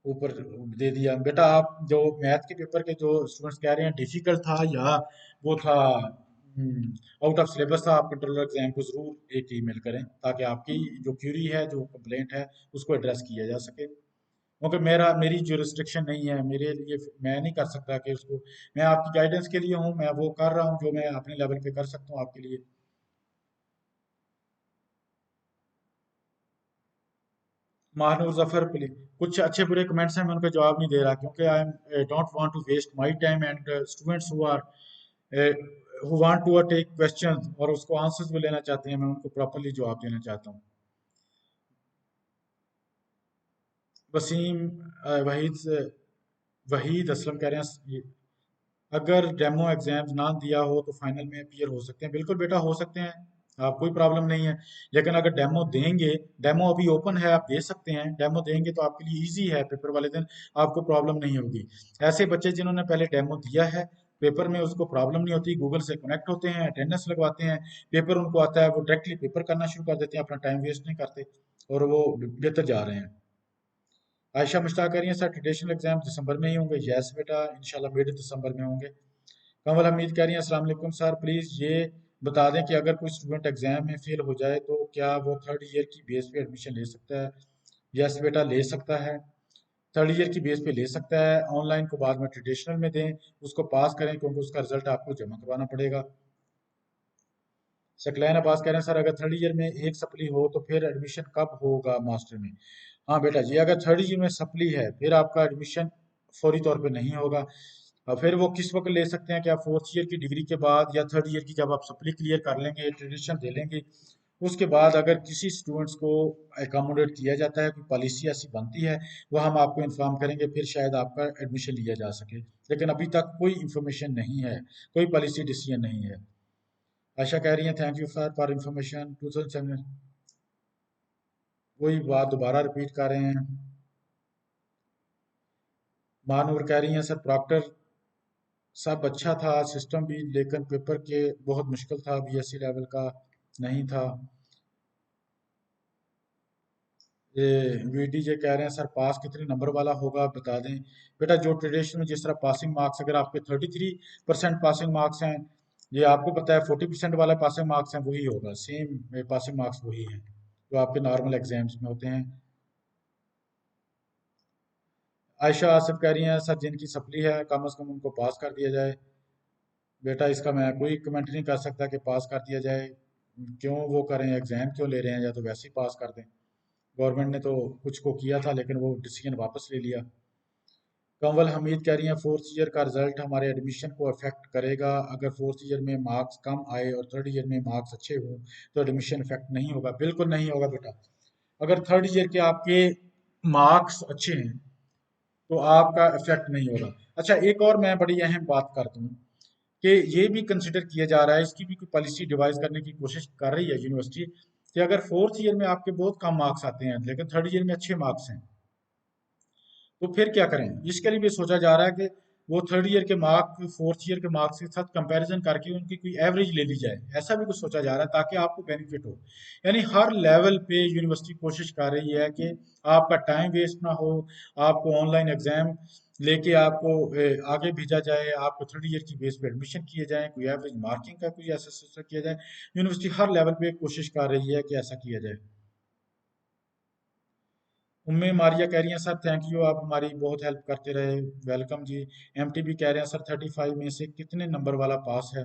ऊपर दे दिया। बेटा आप जो मैथ के पेपर के जो स्टूडेंट्स कह रहे हैं डिफिकल्ट था या वो था आउट ऑफ सिलेबस था, आप कंट्रोलर एग्जाम को जरूर एक ईमेल करें ताकि आपकी जो क्यूरी है, जो कंप्लेंट है, उसको एड्रेस किया जा सके। क्योंकि मेरी जो रिस्ट्रिक्शन नहीं है, मेरे लिए मैं नहीं कर सकता कि उसको, मैं आपकी गाइडेंस के लिए हूँ, मैं वो कर रहा हूँ जो मैं अपने लेवल पे कर सकता हूँ आपके लिए। महानूर जफर प्लीज, कुछ अच्छे बुरे कमेंट्स हैं, मैं उनका जवाब नहीं दे रहा क्योंकि I am don't want to waste my time and students who want to take questions और उसको आंसर्स भी लेना चाहते हैं, मैं उनको प्रॉपर्ली जवाब देना चाहता हूँ। वसीम वहीद वहीद असलम कह रहे हैं अगर डेमो एग्जाम्स ना दिया हो तो फाइनल में अपीयर हो सकते हैं। बिल्कुल बेटा हो सकते हैं, आप कोई प्रॉब्लम नहीं है। लेकिन अगर डेमो देंगे, डेमो अभी ओपन है, आप दे सकते हैं, डेमो देंगे तो आपके लिए इजी है, पेपर वाले दिन आपको प्रॉब्लम नहीं होगी। ऐसे बच्चे जिन्होंने पहले डेमो दिया है, पेपर में उसको प्रॉब्लम नहीं होती, गूगल से कनेक्ट होते हैं, अटेंडेंस लगवाते हैं, पेपर उनको आता है, वो डायरेक्टली पेपर करना शुरू कर देते हैं, अपना टाइम वेस्ट नहीं करते और वो बेहतर जा रहे हैं। आयशा मुश्ताक कह रही है सर ट्रेडिशनल एग्जाम दिसंबर में ही होंगे? यस बेटा, इंशाल्लाह मिड दिसंबर में होंगे। कमल हमीद कह रही हैं अस्सलाम वालेकुम सर, प्लीज़ ये बता दें कि अगर कोई स्टूडेंट एग्जाम में फेल हो जाए तो क्या वो थर्ड ईयर की बेस पे एडमिशन ले सकता है? यस बेटा ले सकता है, थर्ड ईयर की बेस पे ले सकता है। ऑनलाइन को बाद में ट्रेडिशनल में दें, उसको पास करें क्योंकि उसका रिजल्ट आपको जमा करवाना पड़ेगा। सकलैन अब्बास कह रहे हैं सर अगर थर्ड ईयर में एक सप्ली हो तो फिर एडमिशन कब होगा मास्टर में? हाँ बेटा जी, अगर थर्ड ईयर में सप्ली है फिर आपका एडमिशन फौरी तौर पे नहीं होगा। फिर वो किस वक्त ले सकते हैं कि आप फोर्थ ईयर की डिग्री के बाद या थर्ड ईयर की जब आप सप्ली क्लियर कर लेंगे, ट्रेडिशन दे लेंगे, उसके बाद अगर किसी स्टूडेंट्स को एकोमोडेट किया जाता है, कोई पॉलिसी ऐसी बनती है, वो हम आपको इन्फॉर्म करेंगे, फिर शायद आपका एडमिशन लिया जा सके। लेकिन अभी तक कोई इंफॉर्मेशन नहीं है, कोई पॉलिसी डिसीजन नहीं है। आशा कह रही हैं thank you sir for information 2007। वही बात दोबारा रिपीट कर रहे हैं। महानूर कह रही हैं सर प्रॉक्टर सब अच्छा था सिस्टम भी, लेकिन पेपर के बहुत मुश्किल था, बीएससी लेवल का नहीं था। ये वीडीजे कह रहे हैं सर पास कितने नंबर वाला होगा बता दें? बेटा जो ट्रेडिशन में जिस तरह पासिंग मार्क्स, अगर आपके 33% पासिंग मार्क्स हैं, ये आपको पता है 40% वाला पासिंग मार्क्स हैं, वही होगा, सेम पासिंग मार्क्स वही हैं जो आपके नॉर्मल एग्जाम्स में होते हैं। आयशा आसिफ कह रही हैं सर जिनकी सप्ली है कम से कम उनको पास कर दिया जाए। बेटा इसका मैं कोई कमेंट नहीं कर सकता कि पास कर दिया जाए, क्यों वो करें, एग्जाम क्यों ले रहे हैं, या तो वैसे ही पास कर दें। गवर्नमेंट ने तो कुछ को किया था लेकिन वो डिसीजन वापस ले लिया। कंवल हमीद कह रही हैं फोर्थ ईयर का रिजल्ट हमारे एडमिशन को अफेक्ट करेगा? अगर फोर्थ ईयर में मार्क्स कम आए और थर्ड ईयर में मार्क्स अच्छे हों तो एडमिशन इफेक्ट नहीं होगा? बिल्कुल नहीं होगा बेटा। अगर थर्ड ईयर के आपके मार्क्स अच्छे हैं तो आपका इफेक्ट नहीं होगा। अच्छा एक और मैं बड़ी अहम बात कर दूं कि ये भी कंसिडर किया जा रहा है, इसकी भी कोई पॉलिसी डिवाइस करने की कोशिश कर रही है यूनिवर्सिटी, कि अगर फोर्थ ईयर में आपके बहुत कम मार्क्स आते हैं लेकिन थर्ड ईयर में अच्छे मार्क्स हैं तो फिर क्या करें? इसके लिए भी सोचा जा रहा है कि वो थर्ड ईयर के मार्क फोर्थ ईयर के मार्क्स के साथ कंपैरिजन करके उनकी कोई एवरेज ले ली जाए, ऐसा भी कुछ सोचा जा रहा है ताकि आपको बेनिफिट हो। यानी हर लेवल पे यूनिवर्सिटी कोशिश कर रही है कि आपका टाइम वेस्ट ना हो, आपको ऑनलाइन एग्जाम लेके आपको आगे भेजा जाए, आपको थर्ड ईयर की बेस पे एडमिशन किए जाए, कोई एवरेज मार्किंग का कोई ऐसा सिस्टम किया जाए। यूनिवर्सिटी हर लेवल पे कोशिश कर रही है कि ऐसा किया जाए। उम्मे मारिया कह रही हैं सर थैंक यू, आप हमारी बहुत हेल्प करते रहे। वेलकम जी। एमटीबी कह रहे हैं सर 35 में से कितने नंबर वाला पास है?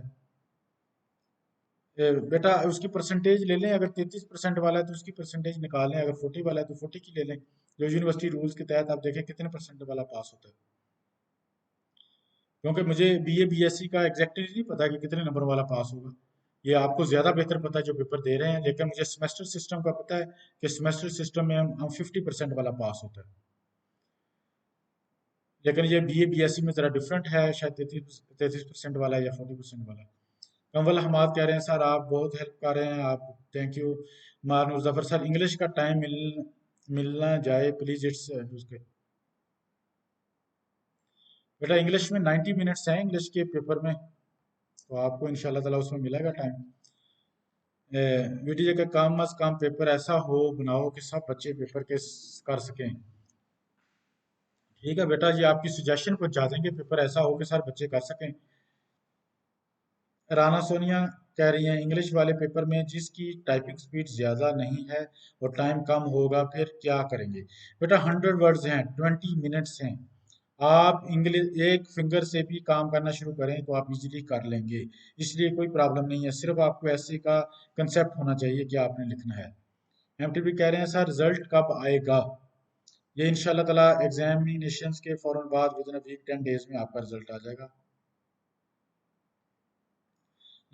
बेटा उसकी परसेंटेज ले लें, अगर 33% वाला है तो उसकी परसेंटेज निकाल लें, अगर 40 वाला है तो 40 की ले लें। जो यूनिवर्सिटी रूल्स के तहत आप देखें कितने परसेंट वाला पास होता है। क्योंकि मुझे बीए बीएससी का एग्जैक्टली नहीं पता कि कितने नंबर वाला पास होगा, ये आपको ज़्यादा बेहतर पता है जो पेपर दे रहे हैं, लेकिन मुझे सेमेस्टर सिस्टम का पता है कि सेमेस्टर सिस्टम में हम 50% वाला पास होता है। लेकिन ये बीए बीएससी में ज़रा डिफरेंट है, शायद 33% वाला या 40% वाला। कंवल हमाद कह रहे हैं सर आप बहुत हेल्प कर रहे हैं, आप thank you. Manoor Zafar sir English का टाइम मिलना जाए प्लीज, इट्स उसके बेटा इंग्लिश में 90 मिनट्स हैं इंग्लिश के पेपर में, तो आपको इंशाल्लाह ताला उसमें मिलेगा टाइम। वीडियो का काम अज काम पेपर ऐसा हो बनाओ कि सब बच्चे पेपर के कर सकें। ठीक है बेटा जी, आपकी सजेशन पहुंचा देंगे, पेपर ऐसा हो कि सर बच्चे कर सकें। राना सोनिया कह रही हैं इंग्लिश वाले पेपर में जिसकी टाइपिंग स्पीड ज़्यादा नहीं है और टाइम कम होगा फिर क्या करेंगे। बेटा 100 वर्ड्स हैं, 20 मिनट्स हैं, आप इंग्लिश एक फिंगर से भी काम करना शुरू करें तो आप इजीली कर लेंगे, इसलिए कोई प्रॉब्लम नहीं है, सिर्फ आपको ऐसे का कंसेप्ट होना चाहिए कि आपने लिखना है। एमटीबी कह रहे हैं सर रिजल्ट कब आएगा। ये इंशाल्लाह ताला एग्जामिनेशंस के फौरन बाद विद इन वीक 10 डेज में आपका रिजल्ट आ जाएगा।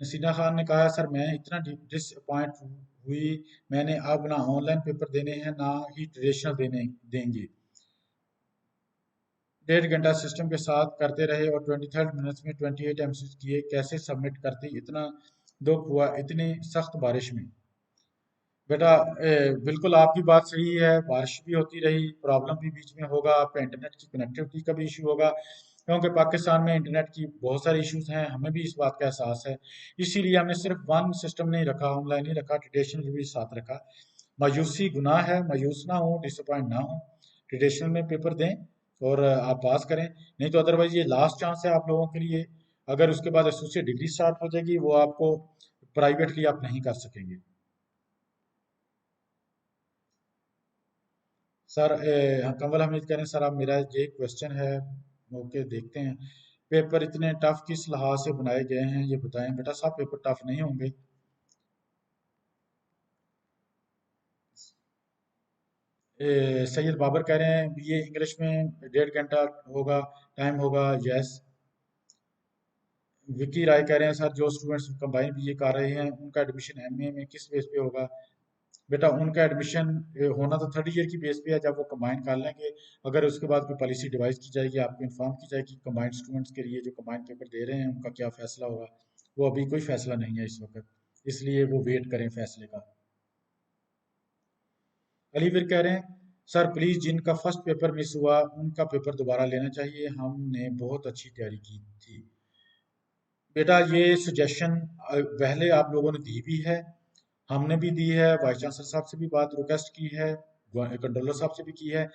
नसीना खान ने कहा सर मैं इतना डिसअपॉइंट हुई, मैंने अब ना ऑनलाइन पेपर देने हैं ना ही ट्रेडिशनल देने देंगे। 1.5 घंटा सिस्टम के साथ करते रहे और 23 मिनट्स में 28 MCs किए, कैसे सबमिट करते, इतना दुख हुआ इतनी सख्त बारिश में। बेटा बिल्कुल आपकी बात सही है, बारिश भी होती रही, प्रॉब्लम भी बीच में होगा, आपका इंटरनेट की कनेक्टिविटी का भी इशू होगा, क्योंकि पाकिस्तान में इंटरनेट की बहुत सारे इश्यूज हैं, हमें भी इस बात का एहसास है। इसीलिए हमने सिर्फ वन सिस्टम नहीं रखा, ऑनलाइन नहीं रखा, ट्रेडिशनल भी साथ रखा। मायूसी गुनाह है, मायूस ना हो, डिसअपॉइंट ना हो, ट्रेडिशनल में पेपर दें और आप पास करें, नहीं तो अदरवाइज ये लास्ट चांस है आप लोगों के लिए। अगर उसके बाद एसोसिएट डिग्री स्टार्ट हो जाएगी, वो आपको प्राइवेटली आप नहीं कर सकेंगे। सर कंवल हमीद कह रहे हैं सर आप मेरा ये क्वेश्चन है, ओके देखते हैं, पेपर इतने टफ किस लिहाज से बनाए गए हैं ये बताएं। बेटा सब पेपर टफ नहीं होंगे। सैयद बाबर कह रहे हैं बीए इंग्लिश में 1.5 घंटा होगा, टाइम होगा, यस। विकी राय कह रहे हैं सर जो स्टूडेंट्स कंबाइन बीए कर रहे हैं उनका एडमिशन एमए में किस बेस पे होगा। बेटा उनका एडमिशन होना तो 3rd ईयर की बेस पे है, जब वो कंबाइन कर लेंगे, अगर उसके बाद कोई पॉलिसी डिवाइस की जाएगी आपको इन्फॉर्म की जाएगी कंबाइंड स्टूडेंट्स के लिए जो कंबाइंड पेपर दे रहे हैं उनका क्या फैसला होगा। वो अभी कोई फैसला नहीं है इस वक्त, इसलिए वो वेट करें फैसले का। अली फिर कह रहे हैं सर प्लीज जिनका फर्स्ट पेपर मिस हुआ उनका पेपर दोबारा लेना चाहिए, हमने बहुत अच्छी तैयारी की थी। बेटा ये सजेशन पहले आप लोगों ने दी भी है, हमने भी दी है, वाइस चांसलर साहब से भी बात रिक्वेस्ट की है, कंट्रोलर साहब से भी की है,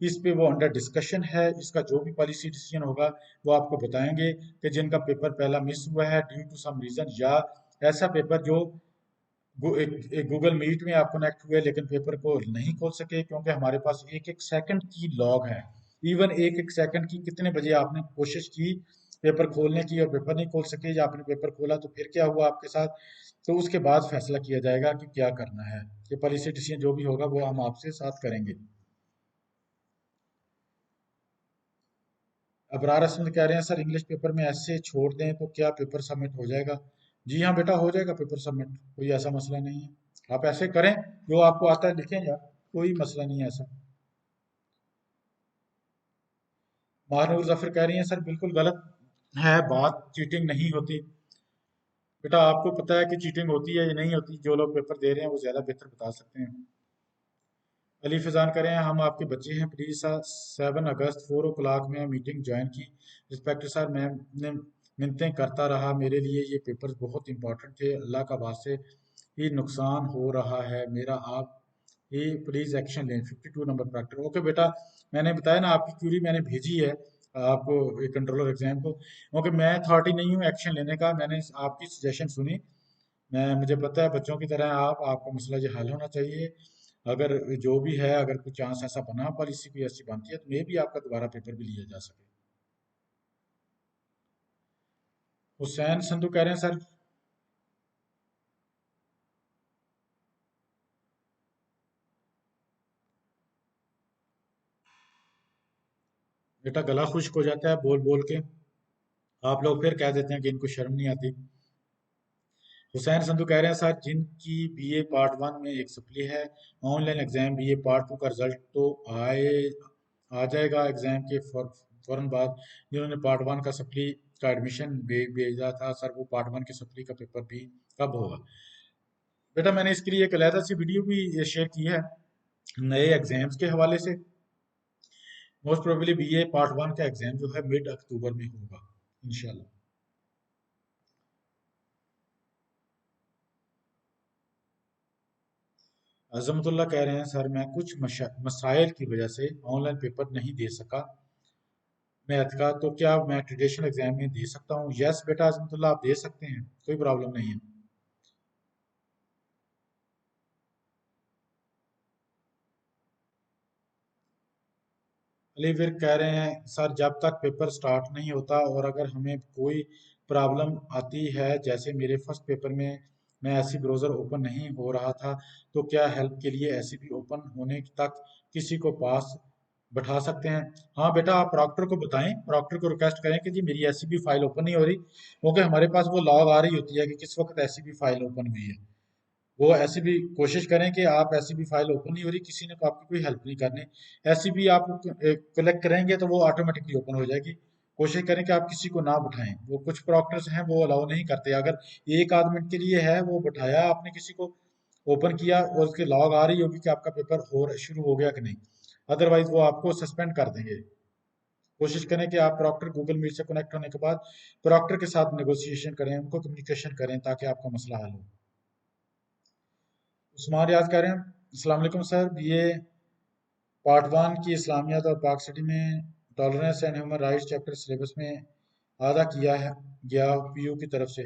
इस पे वो अंडर डिस्कशन है, इसका जो भी पॉलिसी डिसीजन होगा वो आपको बताएंगे कि जिनका पेपर पहला मिस हुआ है ड्यू टू सम रीजन, या ऐसा पेपर जो एक गूगल मीट में आप कनेक्ट हुए लेकिन पेपर को नहीं खोल सके, क्योंकि हमारे पास एक एक सेकंड की लॉग है, इवन एक एक सेकंड की कितने बजे आपने कोशिश की पेपर खोलने की और पेपर नहीं खोल सके, या आपने पेपर खोला तो फिर क्या हुआ आपके साथ, तो उसके बाद फैसला किया जाएगा कि क्या करना है। ये पॉलिसी डिसीजन जो भी होगा वो हम आपसे साथ करेंगे। अबरार असद कह रहे हैं सर इंग्लिश पेपर में ऐसे छोड़ दें तो क्या पेपर सबमिट हो जाएगा। जी हाँ बेटा हो जाएगा पेपर सबमिट, कोई ऐसा मसला नहीं है, आप ऐसे करें, जो आपको आता है लिखें यार, कोई मसला नहीं है ऐसा। महानूर जफर कह रही हैं सर बिल्कुल गलत है बात, चीटिंग नहीं होती। बेटा आपको पता है कि चीटिंग होती है या नहीं होती, जो लोग पेपर दे रहे हैं वो ज्यादा बेहतर बता सकते हैं। अली फैजान करें हम आपके बच्चे हैं प्लीज सर, 7 अगस्त 4 o'clock में मीटिंग ज्वाइन की, रिस्पेक्ट सर मैम ने मिन्नतें करता रहा, मेरे लिए ये पेपर बहुत इंपॉर्टेंट थे, अल्लाह का वास्ते ही नुकसान हो रहा है मेरा, आप ही प्लीज एक्शन लें। 52 नंबर प्रैक्टिस ओके बेटा, मैंने बताया ना आपकी क्यूरी मैंने भेजी है आपको कंट्रोलर एग्जाम को, ओके मैं अथॉरिटी नहीं हूँ एक्शन लेने का, मैंने आपकी सजेशन सुनी, मैं मुझे पता है बच्चों की तरह आप, आपका मसला ये हल होना चाहिए, अगर जो भी है अगर कोई चांस ऐसा बना पॉलिसी कोई ऐसी बनती है तो मे भी आपका दोबारा पेपर भी लिया जा सके। हुसैन संधू कह रहे हैं सर बेटा गला खुश्क हो जाता है बोल बोल के। आप लोग फिर कह देते हैं कि इनको शर्म नहीं आती। हुसैन संधू कह रहे हैं सर जिनकी बीए पार्ट वन में एक सप्ली है, online exam BA part two का रिजल्ट तो आए आ जाएगा एग्जाम के फौरन बाद, जिन्होंने पार्ट वन का सप्ली का एडमिशन भेजा था सर, वो पार्ट वन के सप्ली का पेपर भी कब होगा? बेटा मैंने इसके लिए एक अलहदा सी वीडियो भी शेयर की है नए एग्जाम्स के हवाले से। Most probably BA part one का एग्जाम जो है मिड अक्टूबर में होगा इंशाल्लाह। अजमतुल्ला कह रहे हैं सर मैं कुछ मसाइल की वजह से ऑनलाइन पेपर नहीं दे सका मैथ का, तो क्या मैं ट्रेडिशनल एग्जाम में दे सकता हूँ? यस बेटा अजमतुल्ला आप दे सकते हैं, कोई प्रॉब्लम नहीं है। अली विर कह रहे हैं सर जब तक पेपर स्टार्ट नहीं होता और अगर हमें कोई प्रॉब्लम आती है, जैसे मेरे फर्स्ट पेपर में मैं ऐसी ब्राउज़र ओपन नहीं हो रहा था, तो क्या हेल्प के लिए ऐसी भी ओपन होने तक किसी को पास बैठा सकते हैं? हाँ बेटा आप प्रॉक्टर को बताएं, प्रॉक्टर को रिक्वेस्ट करें कि जी मेरी ऐसी भी फाइल ओपन नहीं हो रही, क्योंकि हमारे पास वो लॉग आ रही होती है कि किस वक्त ऐसी भी फाइल ओपन हुई है। वो ऐसी भी कोशिश करें कि आप ऐसी भी फाइल ओपन नहीं हो रही, किसी ने को आपकी कोई हेल्प नहीं करनी, ऐसी भी आप कलेक्ट करेंगे तो वो ऑटोमेटिकली ओपन हो जाएगी। कोशिश करें कि आप किसी को ना बिठाएं, वो कुछ प्रॉक्टर्स हैं वो अलाउ नहीं करते, अगर एक आध मिनट के लिए है वो बिठाया आपने किसी को, ओपन किया और उसके लॉग आ रही होगी कि आपका पेपर हो शुरू हो गया कि नहीं, अदरवाइज वो आपको सस्पेंड कर देंगे। कोशिश करें कि आप प्रॉक्टर गूगल मीट से कनेक्ट होने के बाद प्रॉक्टर के साथ नेगोशिएशन करें, उनको कम्युनिकेशन करें ताकि आपका मसला हल हो। उस्मान रियाज कह रहे हैं अस्सलाम वालेकुम सर, ये पार्ट वन की इस्लामियत और पाक सिटी में tolerance and human rights chapter syllabus में आधा किया है गया पीयू की तरफ से।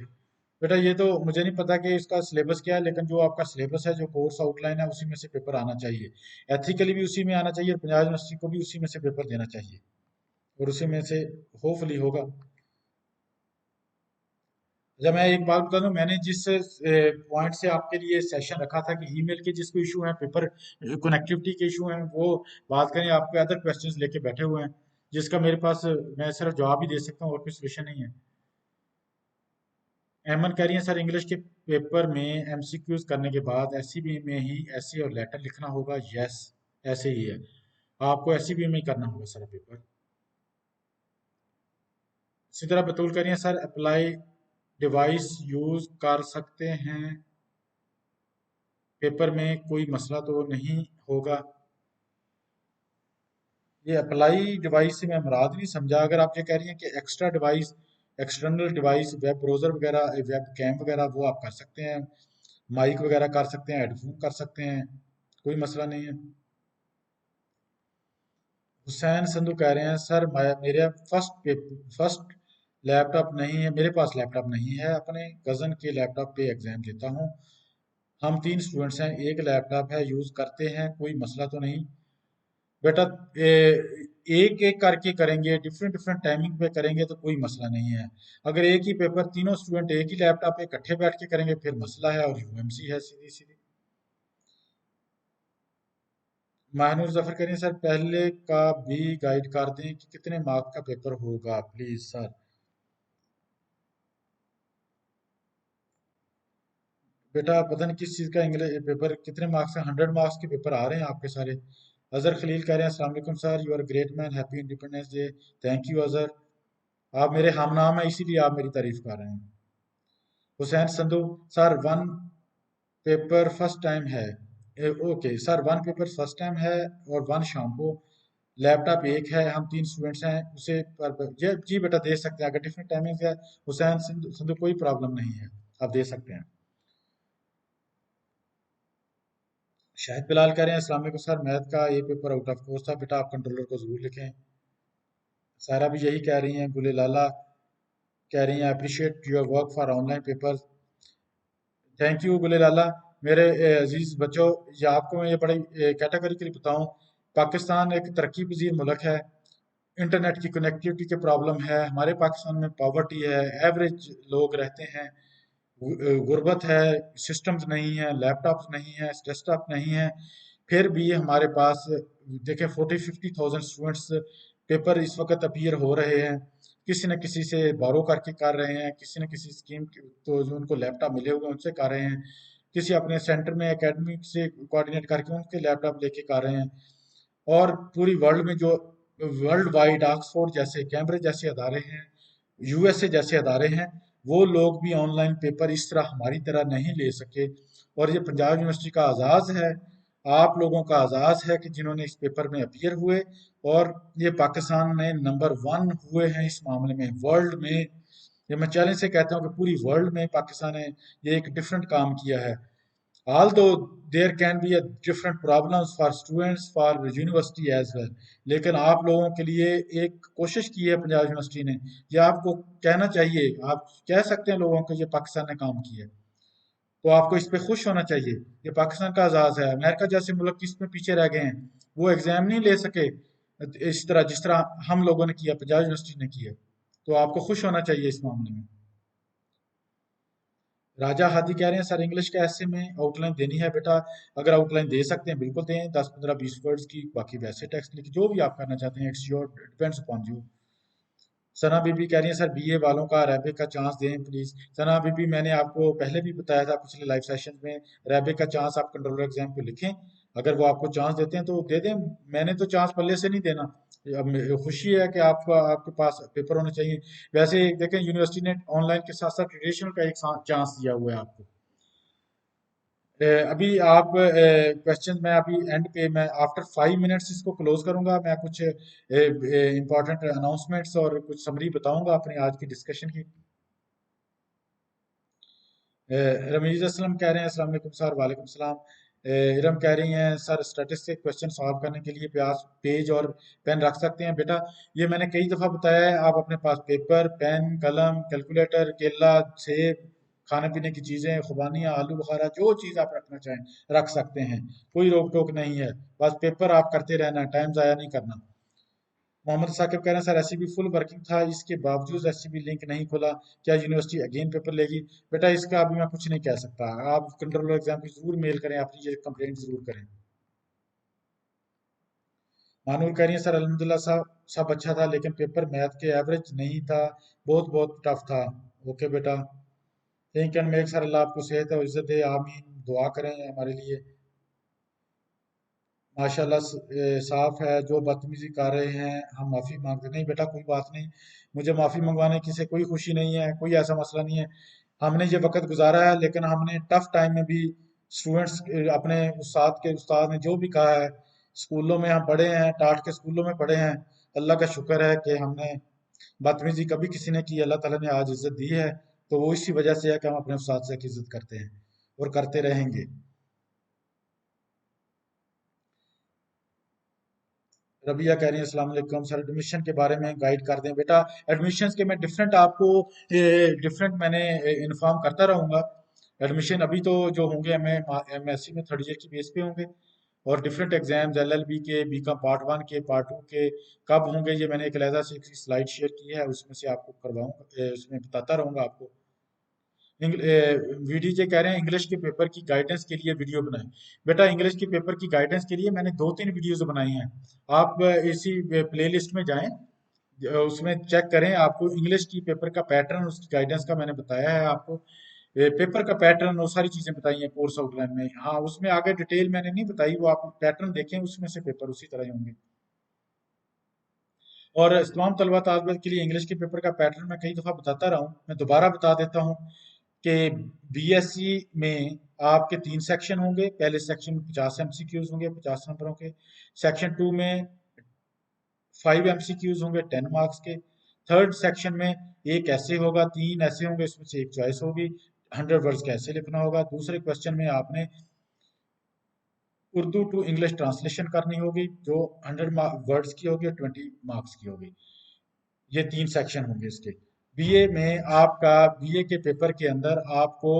बेटा ये तो मुझे नहीं पता कि इसका सिलेबस क्या है, लेकिन जो आपका सिलेबस है, जो कोर्स आउटलाइन है, उसी में से पेपर आना चाहिए। एथिकली भी उसी में आना चाहिए और पंजाब यूनिवर्सिटी को भी उसी में से पेपर देना चाहिए और उसी में से होपफुली होगा। जब मैं एक बात बता दूं, मैंने जिस पॉइंट से आपके लिए सेशन रखा था कि ईमेल के जिसको इशू है, पेपर कनेक्टिविटी के इशू हैं, वो बात करें, आपके अदर क्वेश्चंस लेके बैठे हुए हैं जिसका मेरे पास मैं सिर्फ जवाब ही दे सकता हूँ और कोई सोल्यूशन नहीं है। एमन कह रही है सर इंग्लिश के पेपर में एमसीक्यूज करने के बाद एसईबी में ही ऐसे और लेटर लिखना होगा? यस ऐसे ही है, आपको एसईबी में ही करना होगा सारा पेपर। इसी तरह बतूल कह रही है सर अप्लाई डिवाइस यूज कर सकते हैं, पेपर में कोई मसला तो नहीं होगा? ये अप्लाई डिवाइस से मैं मुराद नहीं समझा, अगर आप ये कह रही हैं कि extra device, external device, web browser वगैरह, वेब कैम वगैरह, वो आप कर सकते हैं, माइक वगैरह कर सकते हैं, हेडफोन कर सकते हैं, कोई मसला नहीं है। हुसैन संधू कह रहे हैं सर मेरे फर्स्ट लैपटॉप नहीं है, मेरे पास लैपटॉप नहीं है, अपने कज़न के लैपटॉप पे एग्ज़ाम देता हूँ, हम तीन स्टूडेंट्स हैं, एक लैपटॉप है यूज़ करते हैं, कोई मसला तो नहीं? बेटा एक एक करके करेंगे, डिफरेंट डिफरेंट टाइमिंग पे करेंगे तो कोई मसला नहीं है। अगर एक ही पेपर तीनों स्टूडेंट एक ही लैपटॉप पे इकट्ठे बैठ के करेंगे फिर मसला है और यूएमसी है सीधी सीधी। महानूर जफर करें सर पहले का भी गाइड कर दें कि कितने मार्क का पेपर होगा प्लीज सर। बेटा पता नहीं किस चीज़ का इंग्लिश पेपर कितने मार्क्स है, 100 मार्क्स के पेपर आ रहे हैं आपके सारे। अजहर खलील कह रहे हैं अस्सलाम वालेकुम sir, you are great man, happy independence day. Thank you Azhar, आप मेरे हम नाम है इसीलिए आप मेरी तारीफ कर रहे हैं। Hussain Sandhu sir one paper first time है, okay sir one paper first time है और वन शाम को, लैपटॉप एक है, हम तीन स्टूडेंट्स हैं, उसे पर जी बेटा दे सकते हैं, अगर डिफरेंट टाइमिंग है हुसैन संधू कोई प्रॉब्लम नहीं है, आप दे सकते हैं। शाहिद बिलाल कह रहे हैं अस्सलाम वालेकुम सर, मैथ का ये पेपर आउट ऑफ कोर्स था, बेटा आप कंट्रोलर को जरूर लिखें। सारा भी यही कह रही हैं। गुले लाला कह रही हैं appreciate your work for online paper. Thank you Gule Lala. मेरे अजीज बच्चों, ये आपको मैं ये बड़ी कैटेगरिकली बताऊं, पाकिस्तान एक तरक्की पजीर मुल्क है, इंटरनेट की कनेक्टिविटी की प्रॉब्लम है, हमारे पाकिस्तान में पॉवर्टी है, एवरेज लोग रहते हैं, गुर्बत है, सिस्टम्स नहीं है, लैपटॉप्स नहीं है, डेस्कटॉप नहीं है, फिर भी हमारे पास देखें 40-50 थाउजेंड स्टूडेंट्स पेपर इस वक्त अपीयर हो रहे हैं, किसी न किसी से बोरो करके कर रहे हैं, किसी न किसी स्कीम तो जो उनको लैपटॉप मिले हुए हैं उनसे कर रहे हैं, किसी अपने सेंटर में एकेडमी से कोऑर्डिनेट करके उनके लैपटॉप लेके कर रहे हैं। और पूरी वर्ल्ड में जो वर्ल्ड वाइड ऑक्सफोर्ड जैसे, कैम्ब्रिज जैसे अदारे हैं, यूएसए जैसे अदारे हैं, वो लोग भी ऑनलाइन पेपर इस तरह हमारी तरह नहीं ले सके। और ये पंजाब यूनिवर्सिटी का आज़ाज़ है, आप लोगों का आज़ाज़ है कि जिन्होंने इस पेपर में अपीयर हुए, और ये पाकिस्तान में नंबर वन हुए हैं इस मामले में वर्ल्ड में। ये मैं चैलेंज से कहता हूँ कि पूरी वर्ल्ड में पाकिस्तान ने ये एक डिफरेंट काम किया है। Although there can be a different problems for students for university as well, लेकिन आप लोगों के लिए एक कोशिश की है पंजाब यूनिवर्सिटी ने। ये आपको कहना चाहिए, आप कह सकते हैं लोगों को ये पाकिस्तान ने काम किया है, तो आपको इस पे खुश होना चाहिए। ये पाकिस्तान का आज़ाज़ है। अमेरिका जैसे मुल्क किस में पीछे रह गए हैं, वो एग्जाम नहीं ले सके इस तरह जिस तरह हम लोगों ने किया, पंजाब यूनिवर्सिटी ने किया। तो आपको खुश होना चाहिए इस मामले में। राजा हादी कह रहे हैं सर इंग्लिश के ऐसे में आउटलाइन देनी है बेटा। अगर आउटलाइन दे सकते हैं बिल्कुल दें, 10 15 20 वर्ड्स की, बाकी वैसे टेक्स्ट लिख जो भी आप करना चाहते हैं, it's your depends upon you. Sana Bibi कह रही है सर बीए वालों का रैबिक का चांस दें प्लीज। सना बीबी मैंने आपको पहले भी बताया था पिछले लाइव सेशन में, रैबिक का चांस आप कंट्रोलर एग्जाम पे लिखें, अगर वो आपको चांस देते हैं तो दे दें। मैंने तो चांस पल्ले से नहीं देना। अब खुशी है कि आपका आपके पास पेपर होने चाहिए। वैसे देखें यूनिवर्सिटी ने ऑनलाइन के साथ साथ ट्रेडिशनल का एक चांस दिया हुआ है आपको। अभी आप क्वेश्चन मैं अभी एंड पे मैं आफ्टर 5 मिनट्स इसको क्लोज करूंगा। मैं कुछ इंपॉर्टेंट अनाउंसमेंट्स और कुछ समरी बताऊंगा अपनी आज की डिस्कशन की। रमीज असलम कह रहे हैं अस्सलाम वालेकुम सर। वालेकुम सलाम। इरम कह रही हैं सर स्टैटिस्टिक क्वेश्चन सॉल्व करने के लिए प्यास पेज और पेन रख सकते हैं बेटा। ये मैंने कई दफ़ा बताया है, आप अपने पास पेपर पेन कलम कैलकुलेटर केला सेब खाने पीने की चीज़ें खुबानियाँ आलू बुखारा जो चीज़ आप रखना चाहें रख सकते हैं, कोई रोक टोक नहीं है। बस पेपर आप करते रहना, टाइम ज़ाया नहीं करना। मोहम्मद साकिब कह रहे हैं सर एससीबी फुल वर्किंग था, इसके बावजूद एससीबी लिंक नहीं खुला, क्या यूनिवर्सिटी अगेन पेपर लेगी? बेटा इसका अभी मैं कुछ नहीं कह सकता, आप कंट्रोलर एग्जाम की जरूर मेल करें, अपनी ये कंप्लेंट जरूर करें। मानूर कह रही है सर अल्हम्दुलिल्लाह सब अच्छा था, लेकिन पेपर मैथ के एवरेज नहीं था, बहुत बहुत टफ था। ओके बेटा, थिंक एंड मेक सर अल्लाह आपको सेहत और इज्जत दे, आमीन। दुआ करें हमारे लिए। माशाल्लाह साफ है, जो बदतमीजी कर रहे हैं हम माफ़ी मांगते। नहीं बेटा कोई बात नहीं, मुझे माफ़ी मंगवाने की से कोई खुशी नहीं है, कोई ऐसा मसला नहीं है। हमने ये वक्त गुजारा है, लेकिन हमने टफ टाइम में भी स्टूडेंट्स अपने उस्ताद ने जो भी कहा है, स्कूलों में हम पढ़े हैं, टाट के स्कूलों में पढ़े हैं। अल्लाह का शुक्र है कि हमने बदतमीजी कभी किसी ने की, अल्लाह ताला ने आज इज्जत दी है। तो वो इसी वजह से है कि हम अपने उस्ताद से इज्जत करते हैं और करते रहेंगे। रबिया कह रही है अस्सलाम वालेकुम सर एडमिशन के बारे में गाइड कर दें बेटा। एडमिशन्स के मैं डिफरेंट आपको डिफरेंट मैंने इन्फॉर्म करता रहूँगा। एडमिशन अभी तो जो होंगे एमएससी में थर्ड ईयर की बेस पे होंगे, और डिफरेंट एग्जाम्स एलएलबी के बीकॉम पार्ट वन के पार्ट टू के कब होंगे ये मैंने एक अलहदा से एक स्लाइड शेयर की है, उसमें से आपको करवाऊंगा, उसमें बताता रहूंगा आपको। वीडीजे कह रहे हैं इंग्लिश के पेपर की गाइडेंस के लिए वीडियो बनाएं। बेटा इंग्लिश के पेपर की गाइडेंस के लिए मैंने 2 3 वीडियोस बनाई हैं। आप इसी प्लेलिस्ट में जाएं, उसमें चेक करें, आपको इंग्लिश की पेपर का पैटर्न उसकी गाइडेंस का मैंने बताया है आपको। पेपर का पैटर्न और सारी चीजें बताई हैं कोर्स आउटलाइन में। हाँ उसमें आगे डिटेल मैंने नहीं बताई, वो आप पैटर्न देखें, उसमें से पेपर उसी तरह ही होंगे। और तमाम तलबा तालिबात के लिए इंग्लिश के पेपर का पैटर्न मैं कई दफ़ा बताता रहा हूँ, मैं दोबारा बता देता हूँ कि बीएससी में आपके 3 सेक्शन होंगे। पहले सेक्शन में 50 एमसीक्यूज होंगे 50 नंबरों के। सेक्शन 2 में 5 एमसीक्यूज होंगे 10 मार्क्स के। थर्ड सेक्शन में एक ऐसे होगा, 3 ऐसे होंगे, इसमें से एक चॉइस होगी। 100 वर्ड्स का ऐसे लिखना होगा। दूसरे क्वेश्चन में आपने उर्दू टू इंग्लिश ट्रांसलेशन करनी होगी, जो 100 वर्ड्स की होगी और 20 मार्क्स की होगी। ये 3 सेक्शन होंगे इसके। बीए में आपका बीए के पेपर के अंदर आपको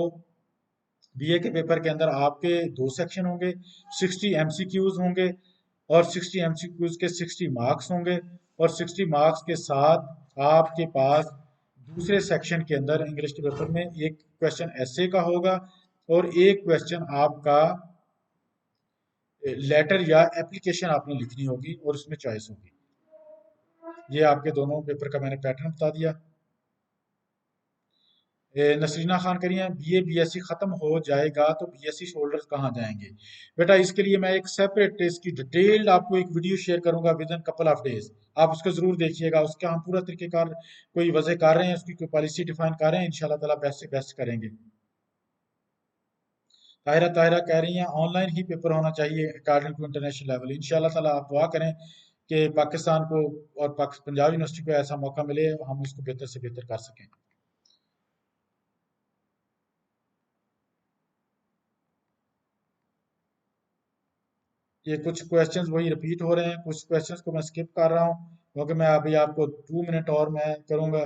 बीए के पेपर के अंदर आपके 2 सेक्शन होंगे, 60 एमसीक्यूज होंगे, और 60 एमसीक्यूज के 60 मार्क्स होंगे। और 60 मार्क्स के साथ आपके पास दूसरे सेक्शन के अंदर इंग्लिश के पेपर में एक क्वेश्चन ऐसे का होगा, और एक क्वेश्चन आपका लेटर या एप्लीकेशन आपने लिखनी होगी और उसमें चॉइस होगी। ये आपके दोनों पेपर का मैंने पैटर्न बता दिया। नसरीना खान कह रही हैं बीए बीएससी खत्म हो जाएगा तो बीएससी होल्डर्स कहाँ जाएंगे? बेटा इसके लिए मैं एक सेपरेट इसकी डिटेल्ड आपको एक वीडियो शेयर करूंगा with in couple of days. आप उसको जरूर देखिएगा, उसका हम पूरा तरीकेकार कोई वजह कर रहे हैं, उसकी कोई पॉलिसी डिफाइन कर रहे हैं, इंशाल्लाह ताला बेस्ट से बेस्ट करेंगे। ताहिरा ताहिरा कह रही हैं ऑनलाइन ही पेपर होना चाहिए अकॉर्डिंग टू इंटरनेशनल लेवल। इंशाल्लाह ताला आप दुआ करें कि पाकिस्तान को और पंजाब यूनिवर्सिटी को ऐसा मौका मिले, हम उसको बेहतर से बेहतर कर सकें। ये कुछ क्वेश्चंस वही रिपीट हो रहे हैं, कुछ क्वेश्चंस को मैं स्किप कर रहा हूँ क्योंकि मैं अभी आपको 2 मिनट और मैं करूँगा।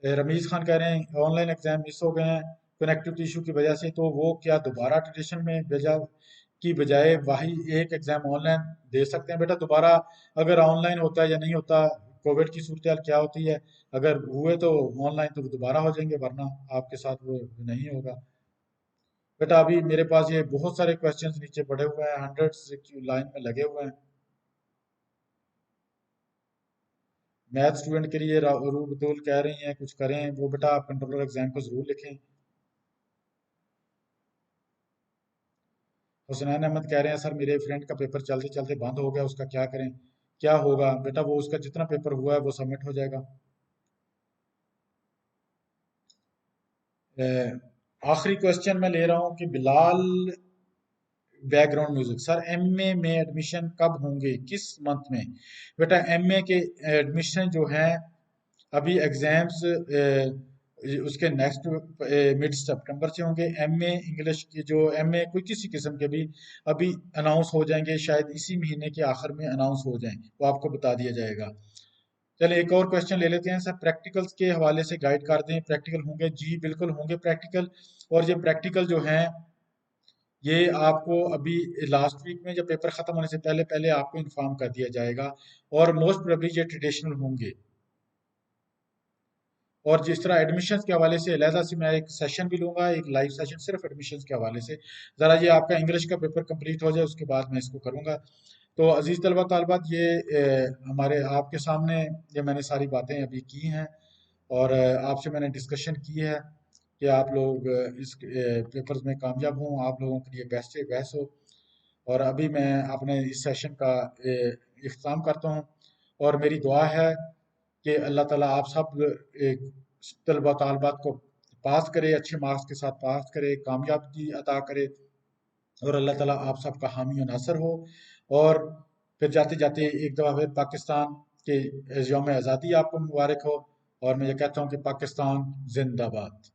रमीज खान कह रहे हैं ऑनलाइन एग्जाम मिस हो गए हैं कनेक्टिविटी इशू की वजह से, तो वो क्या दोबारा ट्रेडिशन में भेजा की बजाय वही एक एग्जाम ऑनलाइन दे सकते हैं? बेटा दोबारा अगर ऑनलाइन होता है या नहीं होता, कोविड की सूरत हाल क्या होती है, अगर हुए तो ऑनलाइन तो दोबारा हो जाएंगे, वरना आपके साथ वो नहीं होगा। बेटा अभी मेरे पास ये बहुत सारे क्वेश्चंस नीचे पड़े हुए हैं, हंड्रेड्स की लाइन में लगे हुए हैं। मैथ स्टूडेंट के लिए रूबतुल कह रही हैं कुछ करें, वो बेटा आप कंट्रोलर एग्जाम को जरूर लिखें। हुसनैन अहमद कह रहे हैं सर मेरे फ्रेंड का पेपर चलते चलते बंद हो गया, उसका क्या करें? क्या होगा बेटा, वो उसका जितना पेपर हुआ है वो सबमिट हो जाएगा। आखिरी क्वेश्चन मैं ले रहा हूँ कि Bilal background music sir MA में एडमिशन कब होंगे, किस मंथ में? बेटा एमए के एडमिशन जो है अभी एग्जाम्स उसके नेक्स्ट मिड सितंबर से होंगे। एमए इंग्लिश की जो एमए कोई किसी किस्म के भी अभी अनाउंस हो जाएंगे, शायद इसी महीने के आखिर में अनाउंस हो जाएं, वो आपको बता दिया जाएगा। चलिए एक और क्वेश्चन ले लेते हैं सर, प्रैक्टिकल्स के हवाले से गाइड कर दें, प्रैक्टिकल होंगे? जी बिल्कुल होंगे प्रैक्टिकल। और ये प्रैक्टिकल जो हैं ये आपको अभी लास्ट वीक में जब पेपर खत्म होने से पहले पहले आपको इन्फॉर्म कर दिया जाएगा, और मोस्ट प्रोबेबली ये ट्रेडिशनल होंगे। और जिस तरह एडमिशन्स के हवाले से अलहदा से मैं एक सेशन भी लूंगा, एक लाइव सेशन सिर्फ एडमिशन्स के हवाले से, ज़रा ये आपका इंग्लिश का पेपर कंप्लीट हो जाए उसके बाद मैं इसको करूंगा। तो अजीज़ तलबा तालबात ये हमारे आपके सामने ये मैंने सारी बातें अभी की हैं, और आपसे मैंने डिस्कशन की है कि आप लोग इस पेपर्स में कामयाब हों, आप लोगों के लिए बेस्ट से बेस्ट हो। और अभी मैं अपने इस सेशन का इख्तिताम करता हूँ, और मेरी दुआ है कि अल्लाह ताला आप सब तलबा तालबात को पास करे, अच्छे मार्क्स के साथ पास करे, कामयाबी अता करे, और अल्लाह ताला आप सबका हामी और नासर हो। और फिर जाते जाते एक दफ़ा फिर पाकिस्तान के यौम आज़ादी आपको मुबारक हो, और मैं ये कहता हूँ कि पाकिस्तान जिंदाबाद।